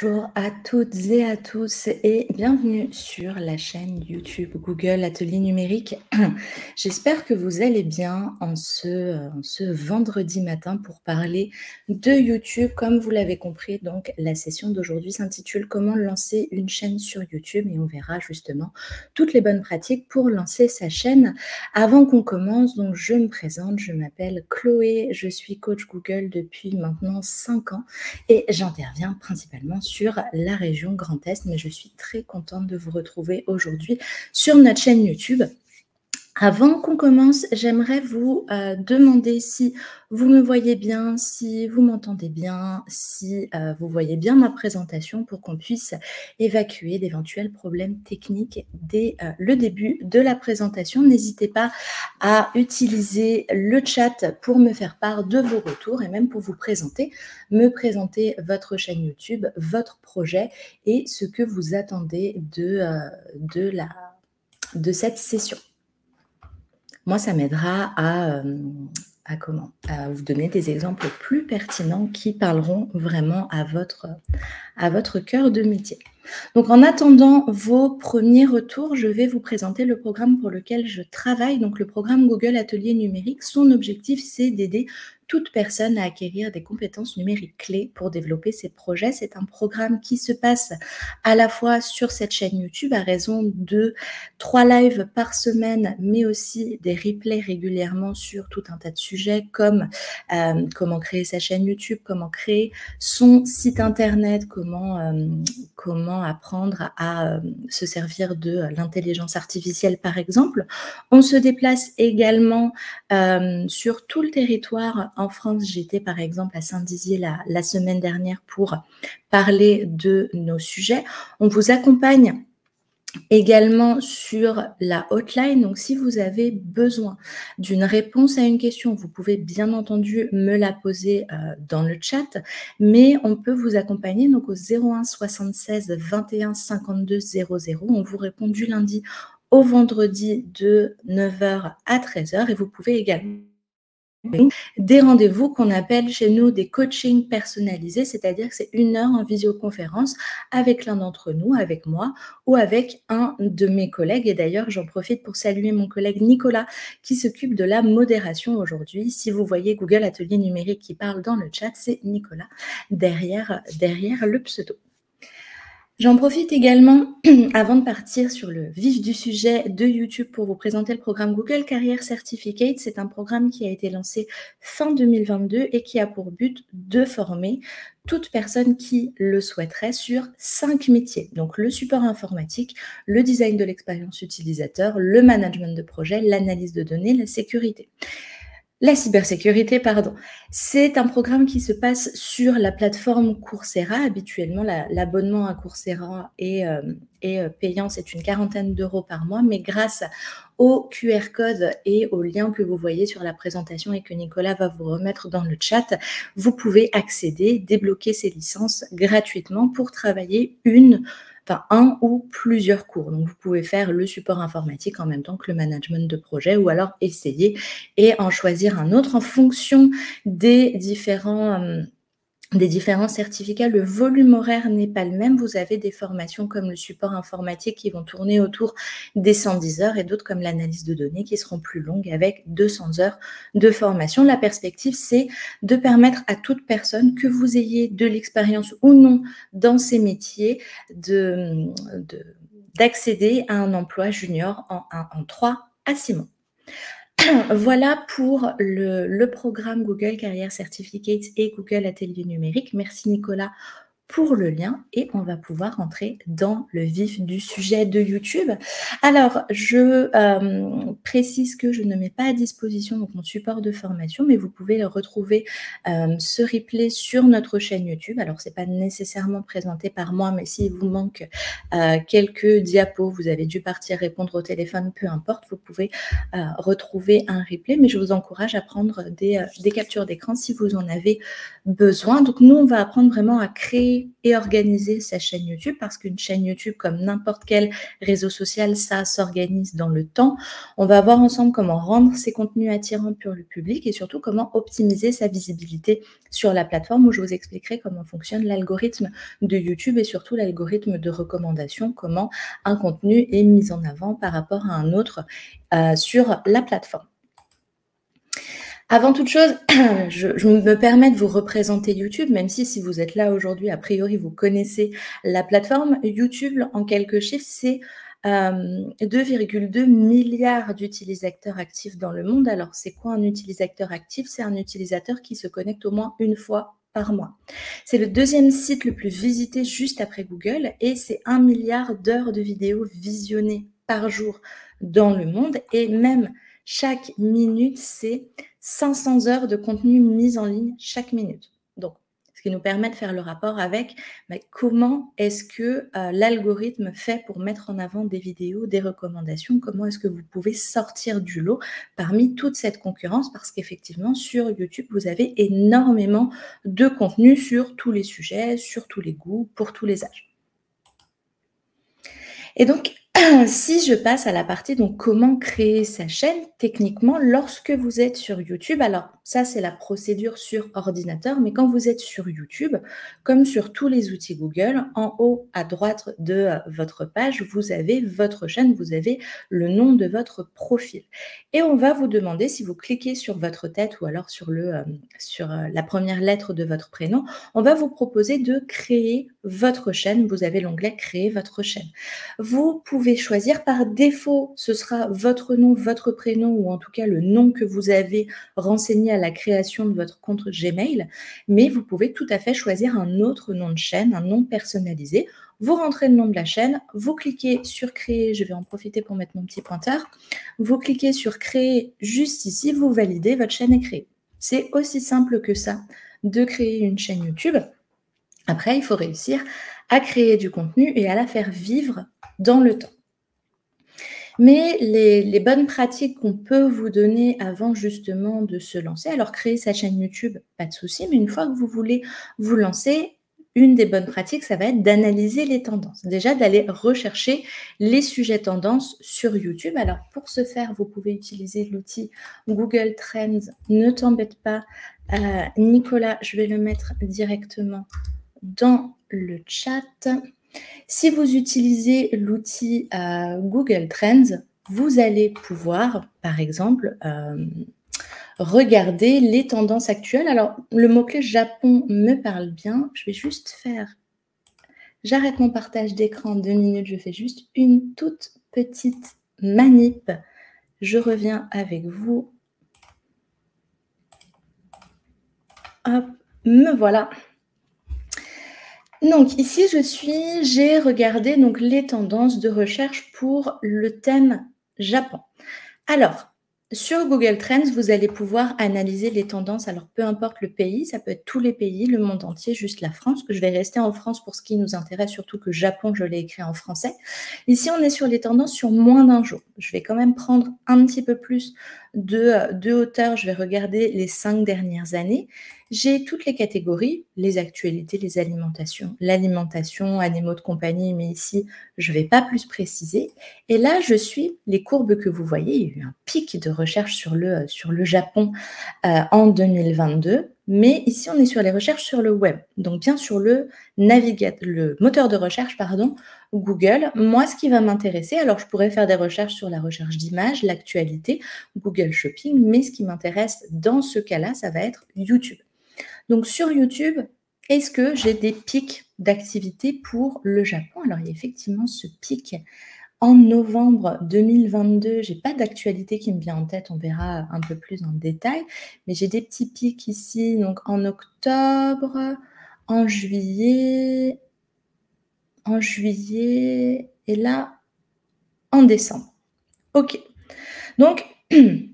Bonjour à toutes et à tous et bienvenue sur la chaîne YouTube Google Atelier Numérique. J'espère que vous allez bien en ce vendredi matin pour parler de YouTube. Comme vous l'avez compris, donc la session d'aujourd'hui s'intitule « Comment lancer une chaîne sur YouTube ?» et on verra justement toutes les bonnes pratiques pour lancer sa chaîne. Avant qu'on commence, donc je me présente, je m'appelle Chloé, je suis coach Google depuis maintenant 5 ans et j'interviens principalement sur la région Grand Est, mais je suis très contente de vous retrouver aujourd'hui sur notre chaîne YouTube. Avant qu'on commence, j'aimerais vous demander si vous me voyez bien, si vous m'entendez bien, si vous voyez bien ma présentation pour qu'on puisse évacuer d'éventuels problèmes techniques dès le début de la présentation. N'hésitez pas à utiliser le chat pour me faire part de vos retours et même pour vous présenter, me présenter votre chaîne YouTube, votre projet et ce que vous attendez de cette session. Moi, ça m'aidera à vous donner des exemples plus pertinents qui parleront vraiment à votre cœur de métier. Donc, en attendant vos premiers retours, je vais vous présenter le programme pour lequel je travaille. Donc, le programme Google Atelier Numérique, son objectif, c'est d'aider toute personne à acquérir des compétences numériques clés pour développer ses projets. C'est un programme qui se passe à la fois sur cette chaîne YouTube à raison de 3 lives par semaine, mais aussi des replays régulièrement sur tout un tas de sujets comme comment créer sa chaîne YouTube, comment créer son site internet, comment apprendre à se servir de l'intelligence artificielle par exemple. On se déplace également sur tout le territoire. En France, j'étais par exemple à Saint-Dizier la semaine dernière pour parler de nos sujets. On vous accompagne également sur la hotline. Donc, si vous avez besoin d'une réponse à une question, vous pouvez bien entendu me la poser dans le chat, mais on peut vous accompagner donc au 01 76 21 52 00. On vous répond du lundi au vendredi de 9h à 13h et vous pouvez également des rendez-vous qu'on appelle chez nous des coachings personnalisés, c'est-à-dire que c'est 1 heure en visioconférence avec l'un d'entre nous, avec moi ou avec un de mes collègues. Et d'ailleurs, j'en profite pour saluer mon collègue Nicolas qui s'occupe de la modération aujourd'hui. Si vous voyez Google Atelier Numérique qui parle dans le chat, c'est Nicolas derrière le pseudo. J'en profite également, avant de partir sur le vif du sujet de YouTube, pour vous présenter le programme Google Career Certificate. C'est un programme qui a été lancé fin 2022 et qui a pour but de former toute personne qui le souhaiterait sur 5 métiers. Donc le support informatique, le design de l'expérience utilisateur, le management de projet, l'analyse de données, la sécurité. La cybersécurité, pardon. C'est un programme qui se passe sur la plateforme Coursera. Habituellement, l'abonnement à Coursera est payant, c'est une 40aine d'euros par mois, mais grâce au QR code et au lien que vous voyez sur la présentation et que Nicolas va vous remettre dans le chat, vous pouvez accéder, débloquer ces licences gratuitement pour travailler un ou plusieurs cours. Donc, vous pouvez faire le support informatique en même temps que le management de projet ou alors essayer et en choisir un autre en fonction des différents certificats. Le volume horaire n'est pas le même. Vous avez des formations comme le support informatique qui vont tourner autour des 110 heures et d'autres comme l'analyse de données qui seront plus longues avec 200 heures de formation. La perspective, c'est de permettre à toute personne, que vous ayez de l'expérience ou non dans ces métiers, d'accéder à un emploi junior en 3 à 6 mois. Voilà pour le programme Google Career Certificate et Google Atelier Numérique. Merci Nicolas pour le lien et on va pouvoir entrer dans le vif du sujet de YouTube. Alors, je précise que je ne mets pas à disposition donc, mon support de formation, mais vous pouvez retrouver ce replay sur notre chaîne YouTube. Alors, ce n'est pas nécessairement présenté par moi, mais s'il vous manque quelques diapos, vous avez dû partir répondre au téléphone, peu importe, vous pouvez retrouver un replay, mais je vous encourage à prendre des captures d'écran si vous en avez besoin. Donc nous, on va apprendre vraiment à créer et organiser sa chaîne YouTube parce qu'une chaîne YouTube, comme n'importe quel réseau social, ça s'organise dans le temps. On va voir ensemble comment rendre ses contenus attirants pour le public et surtout comment optimiser sa visibilité sur la plateforme où je vous expliquerai comment fonctionne l'algorithme de YouTube et surtout l'algorithme de recommandation, comment un contenu est mis en avant par rapport à un autre sur la plateforme. Avant toute chose, je me permets de vous représenter YouTube, même si vous êtes là aujourd'hui, a priori, vous connaissez la plateforme. YouTube, en quelques chiffres, c'est 2,2 milliards d'utilisateurs actifs dans le monde. Alors, c'est quoi un utilisateur actif? C'est un utilisateur qui se connecte au moins une fois par mois. C'est le deuxième site le plus visité juste après Google et c'est 1 milliard d'heures de vidéos visionnées par jour dans le monde. Et même chaque minute, c'est 500 heures de contenu mis en ligne chaque minute. Donc, ce qui nous permet de faire le rapport avec comment est-ce que l'algorithme fait pour mettre en avant des vidéos, des recommandations, comment est-ce que vous pouvez sortir du lot parmi toute cette concurrence, parce qu'effectivement, sur YouTube, vous avez énormément de contenu sur tous les sujets, sur tous les goûts, pour tous les âges. Et donc, si je passe à la partie donc comment créer sa chaîne, techniquement, lorsque vous êtes sur YouTube, alors ça c'est la procédure sur ordinateur, mais quand vous êtes sur YouTube, comme sur tous les outils Google, en haut à droite de votre page, vous avez votre chaîne, vous avez le nom de votre profil. Et on va vous demander, si vous cliquez sur votre tête ou alors sur la première lettre de votre prénom, on va vous proposer de créer votre chaîne. Vous avez l'onglet Créer votre chaîne. Vous pouvez choisir par défaut, ce sera votre nom, votre prénom ou en tout cas le nom que vous avez renseigné à la création de votre compte Gmail, mais vous pouvez tout à fait choisir un autre nom de chaîne, un nom personnalisé. Vous rentrez le nom de la chaîne, vous cliquez sur créer, je vais en profiter pour mettre mon petit pointeur, vous cliquez sur créer juste ici, vous validez, votre chaîne est créée. C'est aussi simple que ça de créer une chaîne YouTube. Après, il faut réussir à créer du contenu et à la faire vivre dans le temps. Mais les bonnes pratiques qu'on peut vous donner avant justement de se lancer, alors créer sa chaîne YouTube, pas de souci, mais une fois que vous voulez vous lancer, une des bonnes pratiques, ça va être d'analyser les tendances. Déjà, d'aller rechercher les sujets tendances sur YouTube. Alors, pour ce faire, vous pouvez utiliser l'outil Google Trends. Ne t'embête pas, Nicolas, je vais le mettre directement dans le chat. Si vous utilisez l'outil Google Trends, vous allez pouvoir, par exemple, regarder les tendances actuelles. Alors, le mot-clé Japon me parle bien. Je vais juste faire... J'arrête mon partage d'écran 2 minutes. Je fais juste une toute petite manip. Je reviens avec vous. Hop, me voilà. Donc ici, j'ai regardé donc les tendances de recherche pour le thème Japon. Alors, sur Google Trends, vous allez pouvoir analyser les tendances. Alors, peu importe le pays, ça peut être tous les pays, le monde entier, juste la France. Je vais rester en France pour ce qui nous intéresse, surtout que Japon, je l'ai écrit en français. Ici, on est sur les tendances sur moins d'un jour. Je vais quand même prendre un petit peu plus de hauteur. Je vais regarder les 5 dernières années. J'ai toutes les catégories, les actualités, les alimentations, l'alimentation, animaux de compagnie, mais ici, je ne vais pas plus préciser. Et là, je suis les courbes que vous voyez. Il y a eu un pic de recherche sur le Japon en 2022, mais ici, on est sur les recherches sur le web, donc bien sur le moteur de recherche, Google. Moi, ce qui va m'intéresser, alors je pourrais faire des recherches sur la recherche d'images, l'actualité, Google Shopping, mais ce qui m'intéresse dans ce cas-là, ça va être YouTube. Donc sur YouTube, est-ce que j'ai des pics d'activité pour le Japon? Alors il y a effectivement ce pic en novembre 2022. Je n'ai pas d'actualité qui me vient en tête, on verra un peu plus en détail, mais j'ai des petits pics ici, donc en octobre, en juillet, et là, en décembre. Ok, donc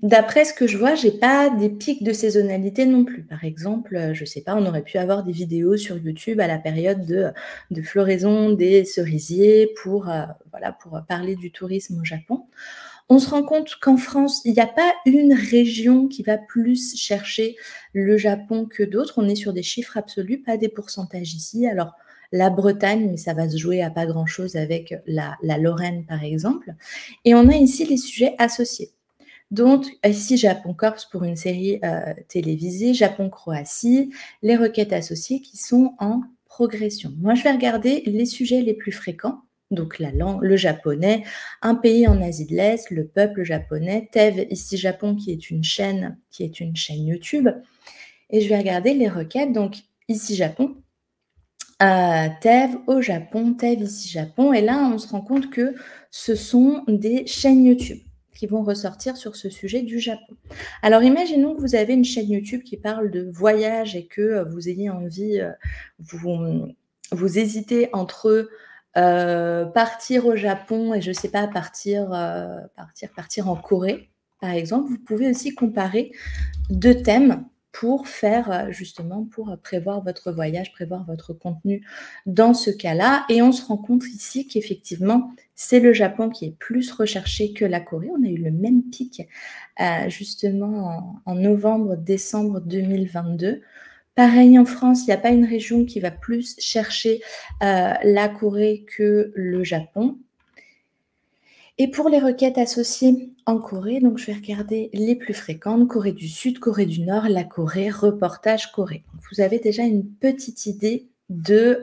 d'après ce que je vois, je n'ai pas des pics de saisonnalité non plus. Par exemple, je ne sais pas, on aurait pu avoir des vidéos sur YouTube à la période de floraison des cerisiers pour parler du tourisme au Japon. On se rend compte qu'en France, il n'y a pas une région qui va plus chercher le Japon que d'autres. On est sur des chiffres absolus, pas des pourcentages ici. Alors, la Bretagne, mais ça va se jouer à pas grand-chose avec la Lorraine, par exemple. Et on a ici les sujets associés. Donc, ici, Japon Corse pour une série télévisée, Japon-Croatie, les requêtes associées qui sont en progression. Moi, je vais regarder les sujets les plus fréquents. Donc, la langue, le japonais, un pays en Asie de l'Est, le peuple japonais, TEV, ici Japon, qui est une chaîne YouTube. Et je vais regarder les requêtes. Donc, ici Japon, TEV au Japon, TEV ici Japon. Et là, on se rend compte que ce sont des chaînes YouTube qui vont ressortir sur ce sujet du Japon. Alors, imaginons que vous avez une chaîne YouTube qui parle de voyage et que vous ayez envie, vous hésitez entre partir au Japon et je ne sais pas, partir en Corée, par exemple. Vous pouvez aussi comparer 2 thèmes pour faire justement, pour prévoir votre voyage, prévoir votre contenu dans ce cas-là. Et on se rend compte ici qu'effectivement, c'est le Japon qui est plus recherché que la Corée. On a eu le même pic justement en novembre, décembre 2022. Pareil en France, il n'y a pas une région qui va plus chercher la Corée que le Japon. Et pour les requêtes associées en Corée, donc je vais regarder les plus fréquentes, Corée du Sud, Corée du Nord, la Corée, reportage Corée. Vous avez déjà une petite idée des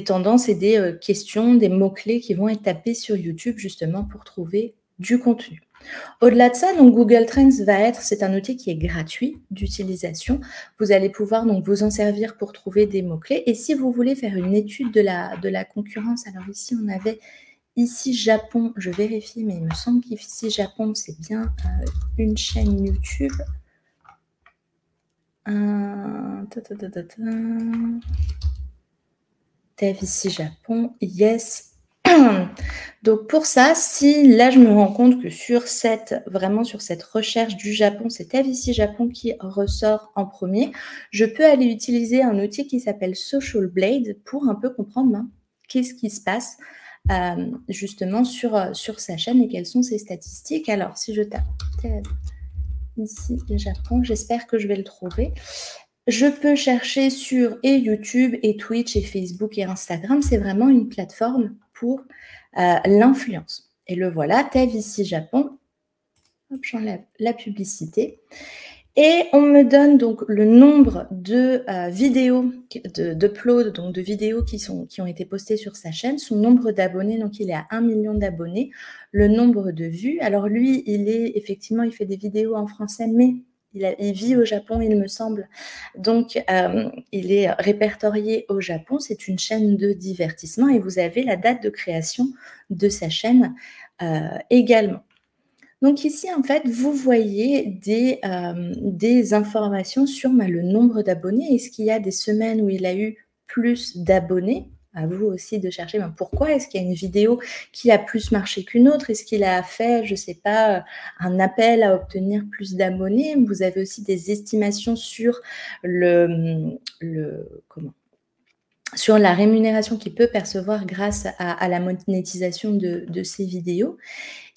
tendances et des questions, des mots-clés qui vont être tapés sur YouTube justement pour trouver du contenu. Au-delà de ça, donc Google Trends c'est un outil qui est gratuit d'utilisation. Vous allez pouvoir donc vous en servir pour trouver des mots-clés. Et si vous voulez faire une étude de la concurrence, alors ici on avait ici Japon, je vérifie, mais il me semble qu'ici Japon, c'est bien une chaîne YouTube. Dev ici Japon, yes. Donc pour ça, si là je me rends compte que vraiment sur cette recherche du Japon, c'est ici Japon qui ressort en premier, je peux aller utiliser un outil qui s'appelle Social Blade pour un peu comprendre qu'est-ce qui se passe justement sur sa chaîne et quelles sont ses statistiques. Alors si je tape ici Japon, j'espère que je vais le trouver. Je peux chercher sur YouTube et Twitch et Facebook et Instagram. C'est vraiment une plateforme pour l'influence. Et le voilà, TEV ici Japon. Hop, j'enlève la publicité. Et on me donne donc le nombre de vidéos, d'upload, donc de vidéos qui ont été postées sur sa chaîne, son nombre d'abonnés, donc il est à 1 million d'abonnés, le nombre de vues. Alors lui, il fait des vidéos en français, mais il vit au Japon, il me semble. Donc, il est répertorié au Japon. C'est une chaîne de divertissement et vous avez la date de création de sa chaîne également. Donc ici, en fait, vous voyez des informations sur le nombre d'abonnés. Est-ce qu'il y a des semaines où il a eu plus d'abonnés? À vous aussi de chercher pourquoi est-ce qu'il y a une vidéo qui a plus marché qu'une autre? Est-ce qu'il a fait, je ne sais pas, un appel à obtenir plus d'abonnés? Vous avez aussi des estimations sur sur la rémunération qu'il peut percevoir grâce à la monétisation de ces vidéos.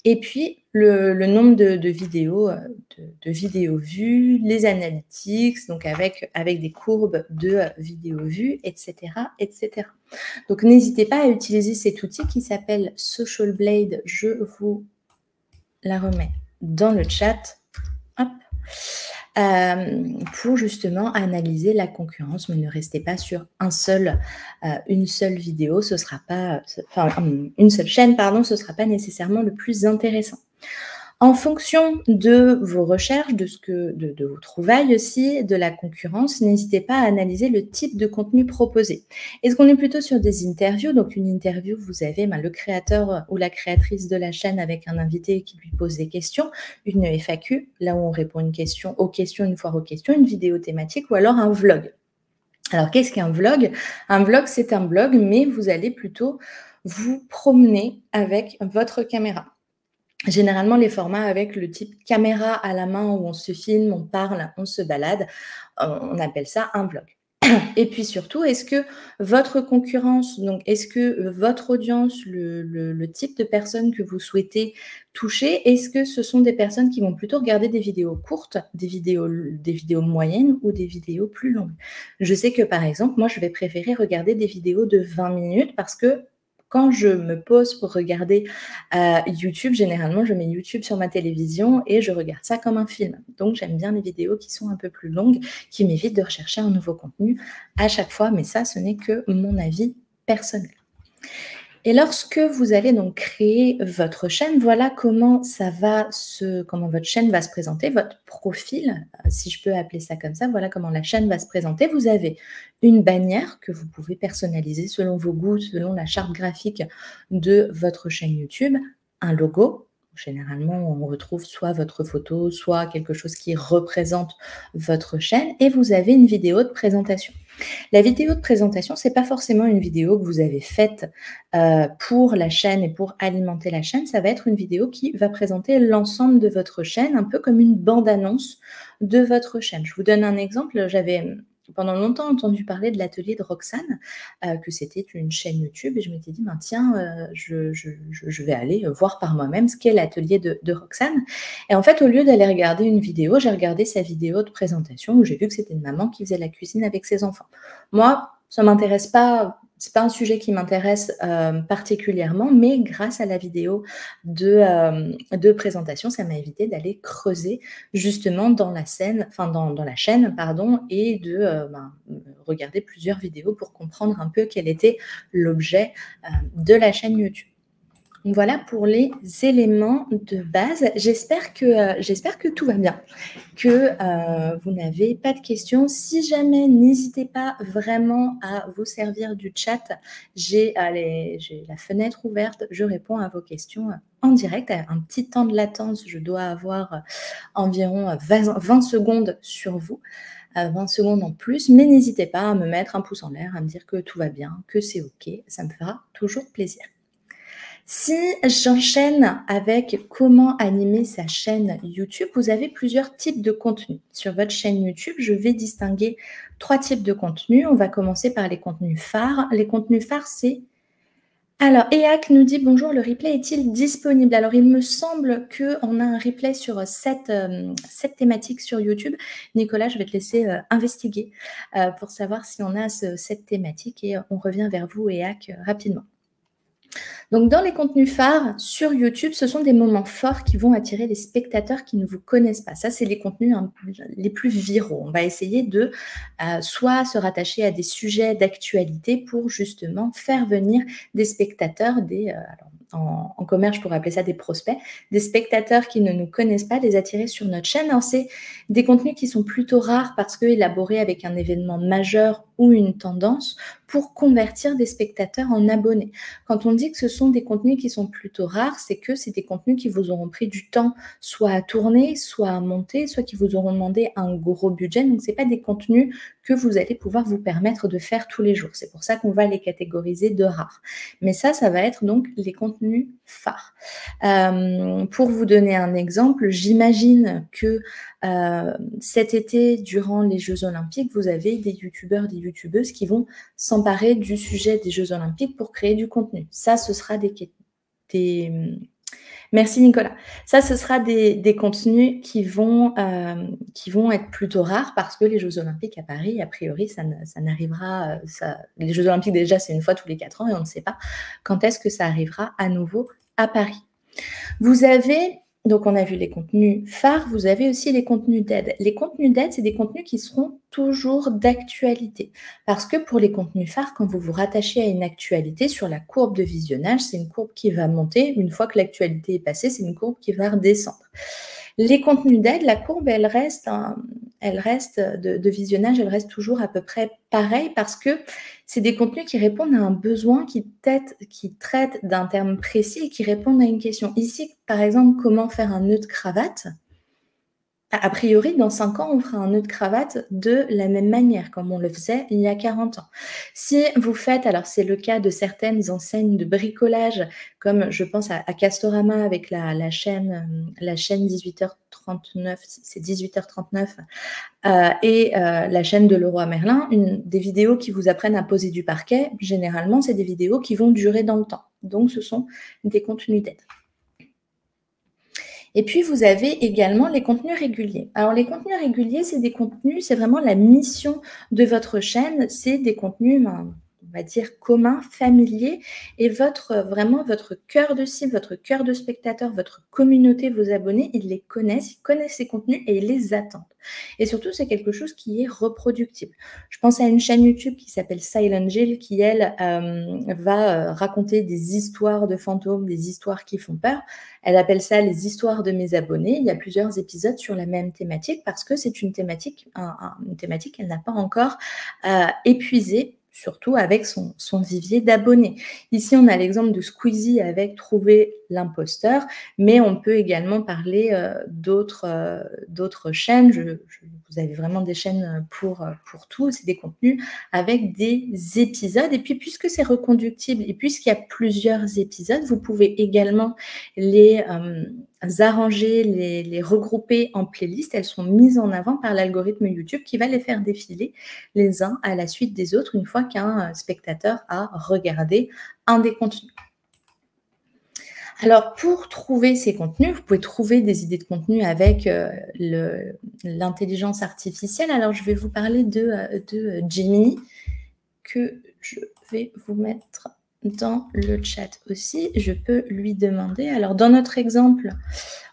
Et puis, le nombre de vidéos, de vidéos vues, les analytics, donc avec des courbes de vidéos vues, etc., etc. Donc, n'hésitez pas à utiliser cet outil qui s'appelle Social Blade. Je vous la remets dans le chat. Hop. Pour justement analyser la concurrence, mais ne restez pas sur une seule vidéo, une seule chaîne, pardon, ce ne sera pas nécessairement le plus intéressant. En fonction de vos recherches, de vos trouvailles aussi, de la concurrence, n'hésitez pas à analyser le type de contenu proposé. Est-ce qu'on est plutôt sur des interviews? Donc une interview, vous avez le créateur ou la créatrice de la chaîne avec un invité qui lui pose des questions, une FAQ, là où on répond aux questions, une foire aux questions, une vidéo thématique ou alors un vlog. Alors qu'est-ce qu'un vlog? Un vlog, c'est un blog, mais vous allez plutôt vous promener avec votre caméra. Généralement, les formats avec le type caméra à la main où on se filme, on parle, on se balade, on appelle ça un vlog. Et puis surtout, est-ce que votre concurrence, donc est-ce que votre audience, le type de personnes que vous souhaitez toucher, est-ce que ce sont des personnes qui vont plutôt regarder des vidéos courtes, des vidéos moyennes ou des vidéos plus longues? Je sais que par exemple, moi je vais préférer regarder des vidéos de 20 minutes parce que quand je me pose pour regarder YouTube, généralement je mets YouTube sur ma télévision et je regarde ça comme un film. Donc j'aime bien les vidéos qui sont un peu plus longues, qui m'évitent de rechercher un nouveau contenu à chaque fois, mais ça, ce n'est que mon avis personnel. Et lorsque vous allez donc créer votre chaîne, voilà comment comment votre chaîne va se présenter, votre profil, si je peux appeler ça comme ça, voilà comment la chaîne va se présenter. Vous avez une bannière que vous pouvez personnaliser selon vos goûts, selon la charte graphique de votre chaîne YouTube, un logo. Généralement, on retrouve soit votre photo, soit quelque chose qui représente votre chaîne, et vous avez une vidéo de présentation. La vidéo de présentation, c'est pas forcément une vidéo que vous avez faite pour la chaîne et pour alimenter la chaîne. Ça va être une vidéo qui va présenter l'ensemble de votre chaîne, un peu comme une bande-annonce de votre chaîne. Je vous donne un exemple. J'avais pendant longtemps entendu parler de l'atelier de Roxane, que c'était une chaîne YouTube, et je m'étais dit, ben, tiens, je vais aller voir par moi-même ce qu'est l'atelier de Roxane. Et en fait, au lieu d'aller regarder une vidéo, j'ai regardé sa vidéo de présentation où j'ai vu que c'était une maman qui faisait la cuisine avec ses enfants. Moi, ça ne m'intéresse pas, c'est pas un sujet qui m'intéresse particulièrement, mais grâce à la vidéo de présentation, ça m'a évité d'aller creuser justement dans la scène, enfin dans la chaîne, pardon, et de regarder plusieurs vidéos pour comprendre un peu quel était l'objet de la chaîne YouTube. Donc voilà pour les éléments de base. J'espère que tout va bien, que vous n'avez pas de questions. Si jamais, n'hésitez pas vraiment à vous servir du chat. J'ai la fenêtre ouverte, je réponds à vos questions en direct. Un petit temps de latence, je dois avoir environ 20 secondes sur vous. 20 secondes en plus, mais n'hésitez pas à me mettre un pouce en l'air, à me dire que tout va bien, que c'est OK, ça me fera toujours plaisir. Si j'enchaîne avec comment animer sa chaîne YouTube, vous avez plusieurs types de contenus. Sur votre chaîne YouTube, je vais distinguer 3 types de contenus. On va commencer par les contenus phares. Les contenus phares, c'est... Alors, EAC nous dit « Bonjour, le replay est-il disponible ?» Alors, il me semble qu'on a un replay sur cette thématique sur YouTube. Nicolas, je vais te laisser investiguer pour savoir si on a cette thématique, et on revient vers vous, EAC, rapidement. Donc, dans les contenus phares sur YouTube, ce sont des moments forts qui vont attirer les spectateurs qui ne vous connaissent pas. Ça, c'est les contenus les plus viraux. On va essayer de soit se rattacher à des sujets d'actualité pour justement faire venir des spectateurs, en commerce, je pourrais appeler ça des prospects, des spectateurs qui ne nous connaissent pas, les attirer sur notre chaîne. Alors, c'est des contenus qui sont plutôt rares parce que élaborés avec un événement majeur ou une tendance pour convertir des spectateurs en abonnés. Quand on dit que ce sont des contenus qui sont plutôt rares, c'est que c'est des contenus qui vous auront pris du temps, soit à tourner, soit à monter, soit qui vous auront demandé un gros budget. Donc, ce n'est pas des contenus que vous allez pouvoir vous permettre de faire tous les jours. C'est pour ça qu'on va les catégoriser de rares. Mais ça va être donc les contenus phares. Pour vous donner un exemple, j'imagine que cet été, durant les Jeux Olympiques, vous avez des youtubeurs, des youtubeuses qui vont s'emparer du sujet des Jeux Olympiques pour créer du contenu. Ça, ce sera Merci Nicolas. Ça, ce sera des contenus qui vont être plutôt rares parce que les Jeux Olympiques à Paris, a priori, ça n'arrivera... les Jeux Olympiques, déjà, c'est une fois tous les 4 ans et on ne sait pas quand est-ce que ça arrivera à nouveau à Paris. Vous avez... Donc, on a vu les contenus phares, vous avez aussi les contenus d'aide. Les contenus d'aide, c'est des contenus qui seront toujours d'actualité. Parce que pour les contenus phares, quand vous vous rattachez à une actualité, sur la courbe de visionnage, c'est une courbe qui va monter. Une fois que l'actualité est passée, c'est une courbe qui va redescendre. Les contenus d'aide, la courbe, elle reste de visionnage, elle reste toujours à peu près pareille parce que c'est des contenus qui répondent à un besoin, qui traitent d'un terme précis et qui répondent à une question. Ici, par exemple, comment faire un nœud de cravate ? A priori, dans 5 ans, on fera un nœud de cravate de la même manière, comme on le faisait il y a 40 ans. Si vous faites, alors c'est le cas de certaines enseignes de bricolage, comme je pense à Castorama avec la chaîne 18h30 18h39, c'est 18h39, la chaîne de Leroy Merlin, des vidéos qui vous apprennent à poser du parquet, généralement, c'est des vidéos qui vont durer dans le temps. Donc, ce sont des contenus d'aide. Et puis, vous avez également les contenus réguliers. Alors, les contenus réguliers, c'est des contenus, c'est vraiment la mission de votre chaîne, c'est des contenus, on va dire, communs, familiers, et vraiment votre cœur de cible, votre cœur de spectateur, votre communauté, vos abonnés, ils connaissent ces contenus et ils les attendent. Et surtout, c'est quelque chose qui est reproductible. Je pense à une chaîne YouTube qui s'appelle Silent Jill, qui, elle, va raconter des histoires de fantômes, des histoires qui font peur. Elle appelle ça les histoires de mes abonnés. Il y a plusieurs épisodes sur la même thématique parce que c'est une thématique qu'elle n'a pas encore épuisée, surtout avec son vivier d'abonnés. Ici, on a l'exemple de Squeezie avec Trouver l'imposteur, mais on peut également parler d'autres chaînes. Vous avez vraiment des chaînes pour tout. C'est des contenus avec des épisodes. Et puis, puisque c'est reconductible et puisqu'il y a plusieurs épisodes, vous pouvez également les arranger, les regrouper en playlist. Elles sont mises en avant par l'algorithme YouTube qui va les faire défiler les uns à la suite des autres une fois qu'un spectateur a regardé un des contenus. Alors, pour trouver ces contenus, vous pouvez trouver des idées de contenu avec l'intelligence artificielle. Alors, je vais vous parler de Gemini, que je vais vous mettre dans le chat aussi. Je peux lui demander. Alors, dans notre exemple,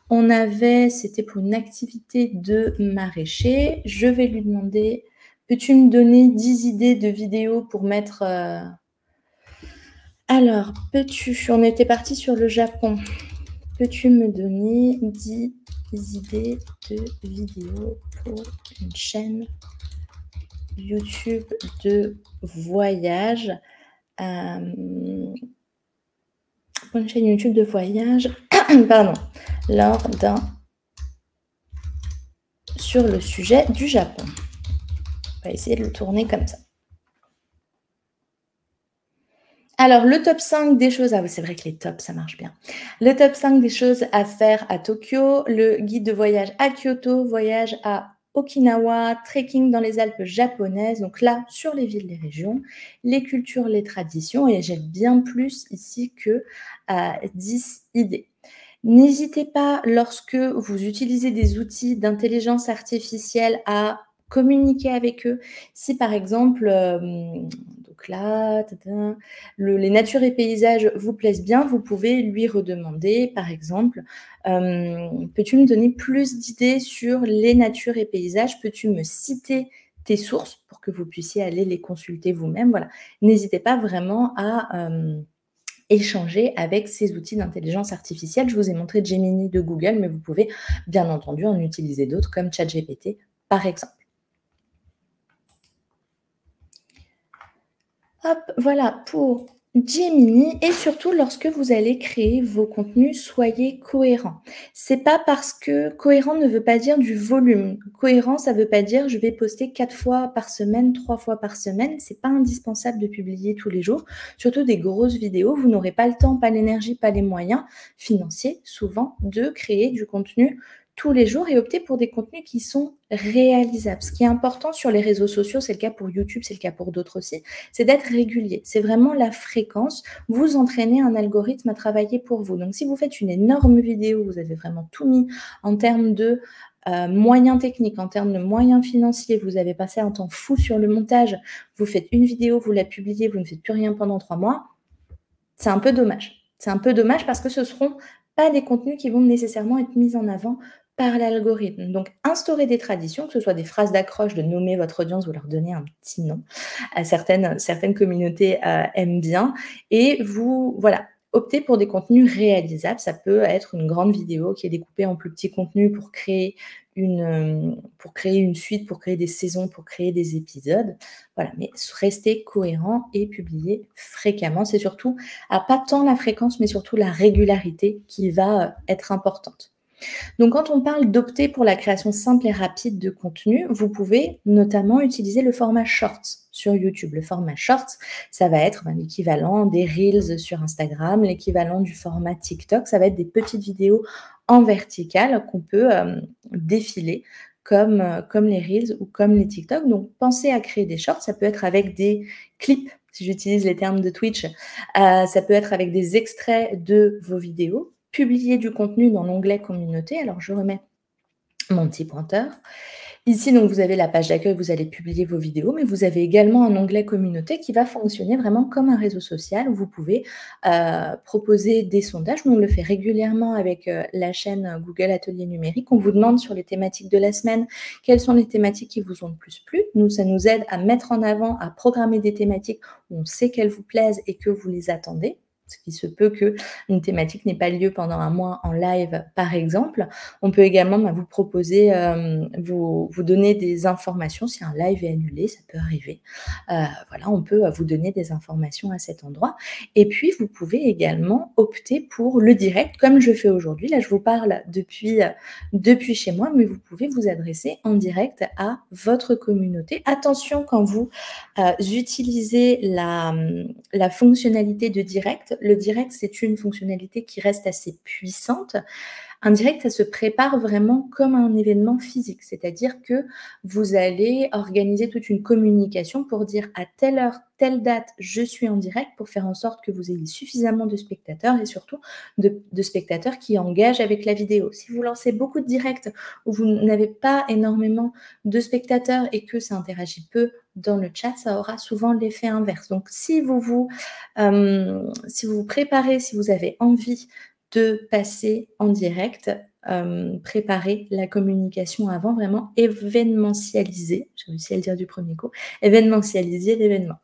c'était pour une activité de maraîcher. Je vais lui demander, peux-tu me donner 10 idées de vidéos pour mettre... Alors, on était parti sur le Japon. Peux-tu me donner 10 idées de vidéos pour une chaîne YouTube de voyage pour une chaîne YouTube de voyage, pardon, sur le sujet du Japon. On va essayer de le tourner comme ça. Alors, le top 5 des choses... Ah oui, c'est vrai que les tops, ça marche bien. Le top 5 des choses à faire à Tokyo, le guide de voyage à Kyoto, voyage à Okinawa, trekking dans les Alpes japonaises, donc là, sur les villes, les régions, les cultures, les traditions, et j'ai bien plus ici que 10 idées. N'hésitez pas, lorsque vous utilisez des outils d'intelligence artificielle, à communiquer avec eux. Si, par exemple, donc là, les natures et paysages vous plaisent bien, vous pouvez lui redemander, par exemple, peux-tu me donner plus d'idées sur les natures et paysages? Peux-tu me citer tes sources pour que vous puissiez aller les consulter vous-même? Voilà. N'hésitez pas vraiment à échanger avec ces outils d'intelligence artificielle. Je vous ai montré Gemini de Google, mais vous pouvez bien entendu en utiliser d'autres comme ChatGPT, par exemple. Hop, voilà pour Gemini. Et surtout, lorsque vous allez créer vos contenus, soyez cohérents. C'est pas parce que cohérent ne veut pas dire du volume. Cohérent, ça veut pas dire je vais poster 4 fois par semaine, 3 fois par semaine. C'est pas indispensable de publier tous les jours. Surtout des grosses vidéos, vous n'aurez pas le temps, pas l'énergie, pas les moyens financiers, souvent, de créer du contenu tous les jours et opter pour des contenus qui sont réalisables. Ce qui est important sur les réseaux sociaux, c'est le cas pour YouTube, c'est le cas pour d'autres aussi, c'est d'être régulier. C'est vraiment la fréquence. Vous entraînez un algorithme à travailler pour vous. Donc, si vous faites une énorme vidéo, vous avez vraiment tout mis en termes de moyens techniques, en termes de moyens financiers, vous avez passé un temps fou sur le montage, vous faites une vidéo, vous la publiez, vous ne faites plus rien pendant 3 mois, c'est un peu dommage. C'est un peu dommage parce que ce ne seront pas des contenus qui vont nécessairement être mis en avant par l'algorithme. Donc, instaurer des traditions, que ce soit des phrases d'accroche, de nommer votre audience, vous leur donnez un petit nom. Certaines communautés aiment bien. Et vous, voilà, optez pour des contenus réalisables. Ça peut être une grande vidéo qui est découpée en plus petits contenus pour créer une suite, pour créer des saisons, pour créer des épisodes. Voilà, mais restez cohérent et publiez fréquemment. C'est surtout, pas tant la fréquence, mais surtout la régularité qui va être importante. Donc, quand on parle d'opter pour la création simple et rapide de contenu, vous pouvez notamment utiliser le format Shorts. sur YouTube. Le format Shorts, ça va être l'équivalent des Reels sur Instagram, l'équivalent du format TikTok. Ça va être des petites vidéos en verticale qu'on peut défiler comme les Reels ou comme les TikTok. Donc, pensez à créer des shorts. Ça peut être avec des clips, si j'utilise les termes de Twitch. Ça peut être avec des extraits de vos vidéos. Publier du contenu dans l'onglet communauté. Alors, je remets mon petit pointeur. Ici, donc, vous avez la page d'accueil, vous allez publier vos vidéos, mais vous avez également un onglet communauté qui va fonctionner vraiment comme un réseau social où vous pouvez proposer des sondages. Nous, on le fait régulièrement avec la chaîne Google Atelier Numérique. On vous demande sur les thématiques de la semaine quelles sont les thématiques qui vous ont le plus plu. Nous, ça nous aide à mettre en avant, à programmer des thématiques où on sait qu'elles vous plaisent et que vous les attendez. Ce qui se peut qu'une thématique n'ait pas lieu pendant un mois en live, par exemple. On peut également vous proposer, vous donner des informations si un live est annulé, ça peut arriver. Voilà, on peut vous donner des informations à cet endroit. Et puis, vous pouvez également opter pour le direct, comme je fais aujourd'hui. Là, je vous parle depuis chez moi, mais vous pouvez vous adresser en direct à votre communauté. Attention, quand vous utilisez la fonctionnalité de direct, le direct, c'est une fonctionnalité qui reste assez puissante. Un direct, ça se prépare vraiment comme un événement physique, c'est-à-dire que vous allez organiser toute une communication pour dire à telle heure, telle date, je suis en direct pour faire en sorte que vous ayez suffisamment de spectateurs et surtout de spectateurs qui engagent avec la vidéo. Si vous lancez beaucoup de directs où vous n'avez pas énormément de spectateurs et que ça interagit peu dans le chat, ça aura souvent l'effet inverse. Donc, si vous vous préparez, si vous avez envie de passer en direct, préparer la communication avant, vraiment événementialiser, j'ai réussi à le dire du premier coup, événementialiser l'événement.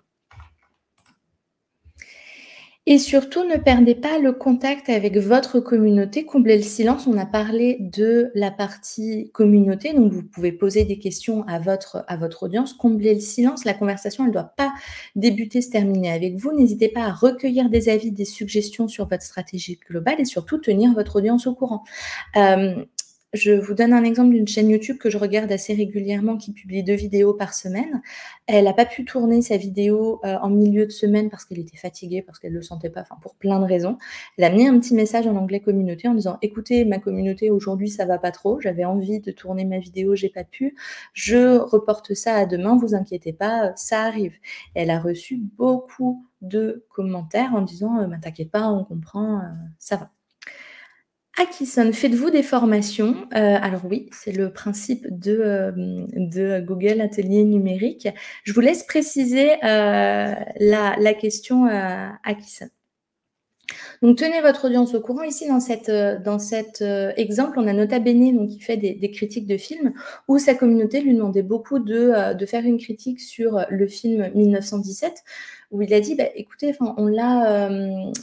Et surtout, ne perdez pas le contact avec votre communauté, comblez le silence. On a parlé de la partie communauté, donc vous pouvez poser des questions à votre audience, combler le silence. La conversation, elle ne doit pas débuter, se terminer avec vous. N'hésitez pas à recueillir des avis, des suggestions sur votre stratégie globale et surtout tenir votre audience au courant. Je vous donne un exemple d'une chaîne YouTube que je regarde assez régulièrement qui publie 2 vidéos par semaine. Elle n'a pas pu tourner sa vidéo en milieu de semaine parce qu'elle était fatiguée, parce qu'elle ne le sentait pas, enfin pour plein de raisons. Elle a mis un petit message en anglais communauté en disant « Écoutez, ma communauté, aujourd'hui, ça va pas trop. J'avais envie de tourner ma vidéo, j'ai pas pu. Je reporte ça à demain, vous inquiétez pas, ça arrive. » Elle a reçu beaucoup de commentaires en disant « T'inquiète pas, on comprend, ça va. » Akison, faites-vous des formations? Alors oui, c'est le principe de Google Atelier Numérique. Je vous laisse préciser la question Akison. Donc, tenez votre audience au courant. Ici, dans cet exemple, on a Nota Bene donc, qui fait des critiques de films où sa communauté lui demandait beaucoup de faire une critique sur le film 1917 où il a dit écoutez, on l'a,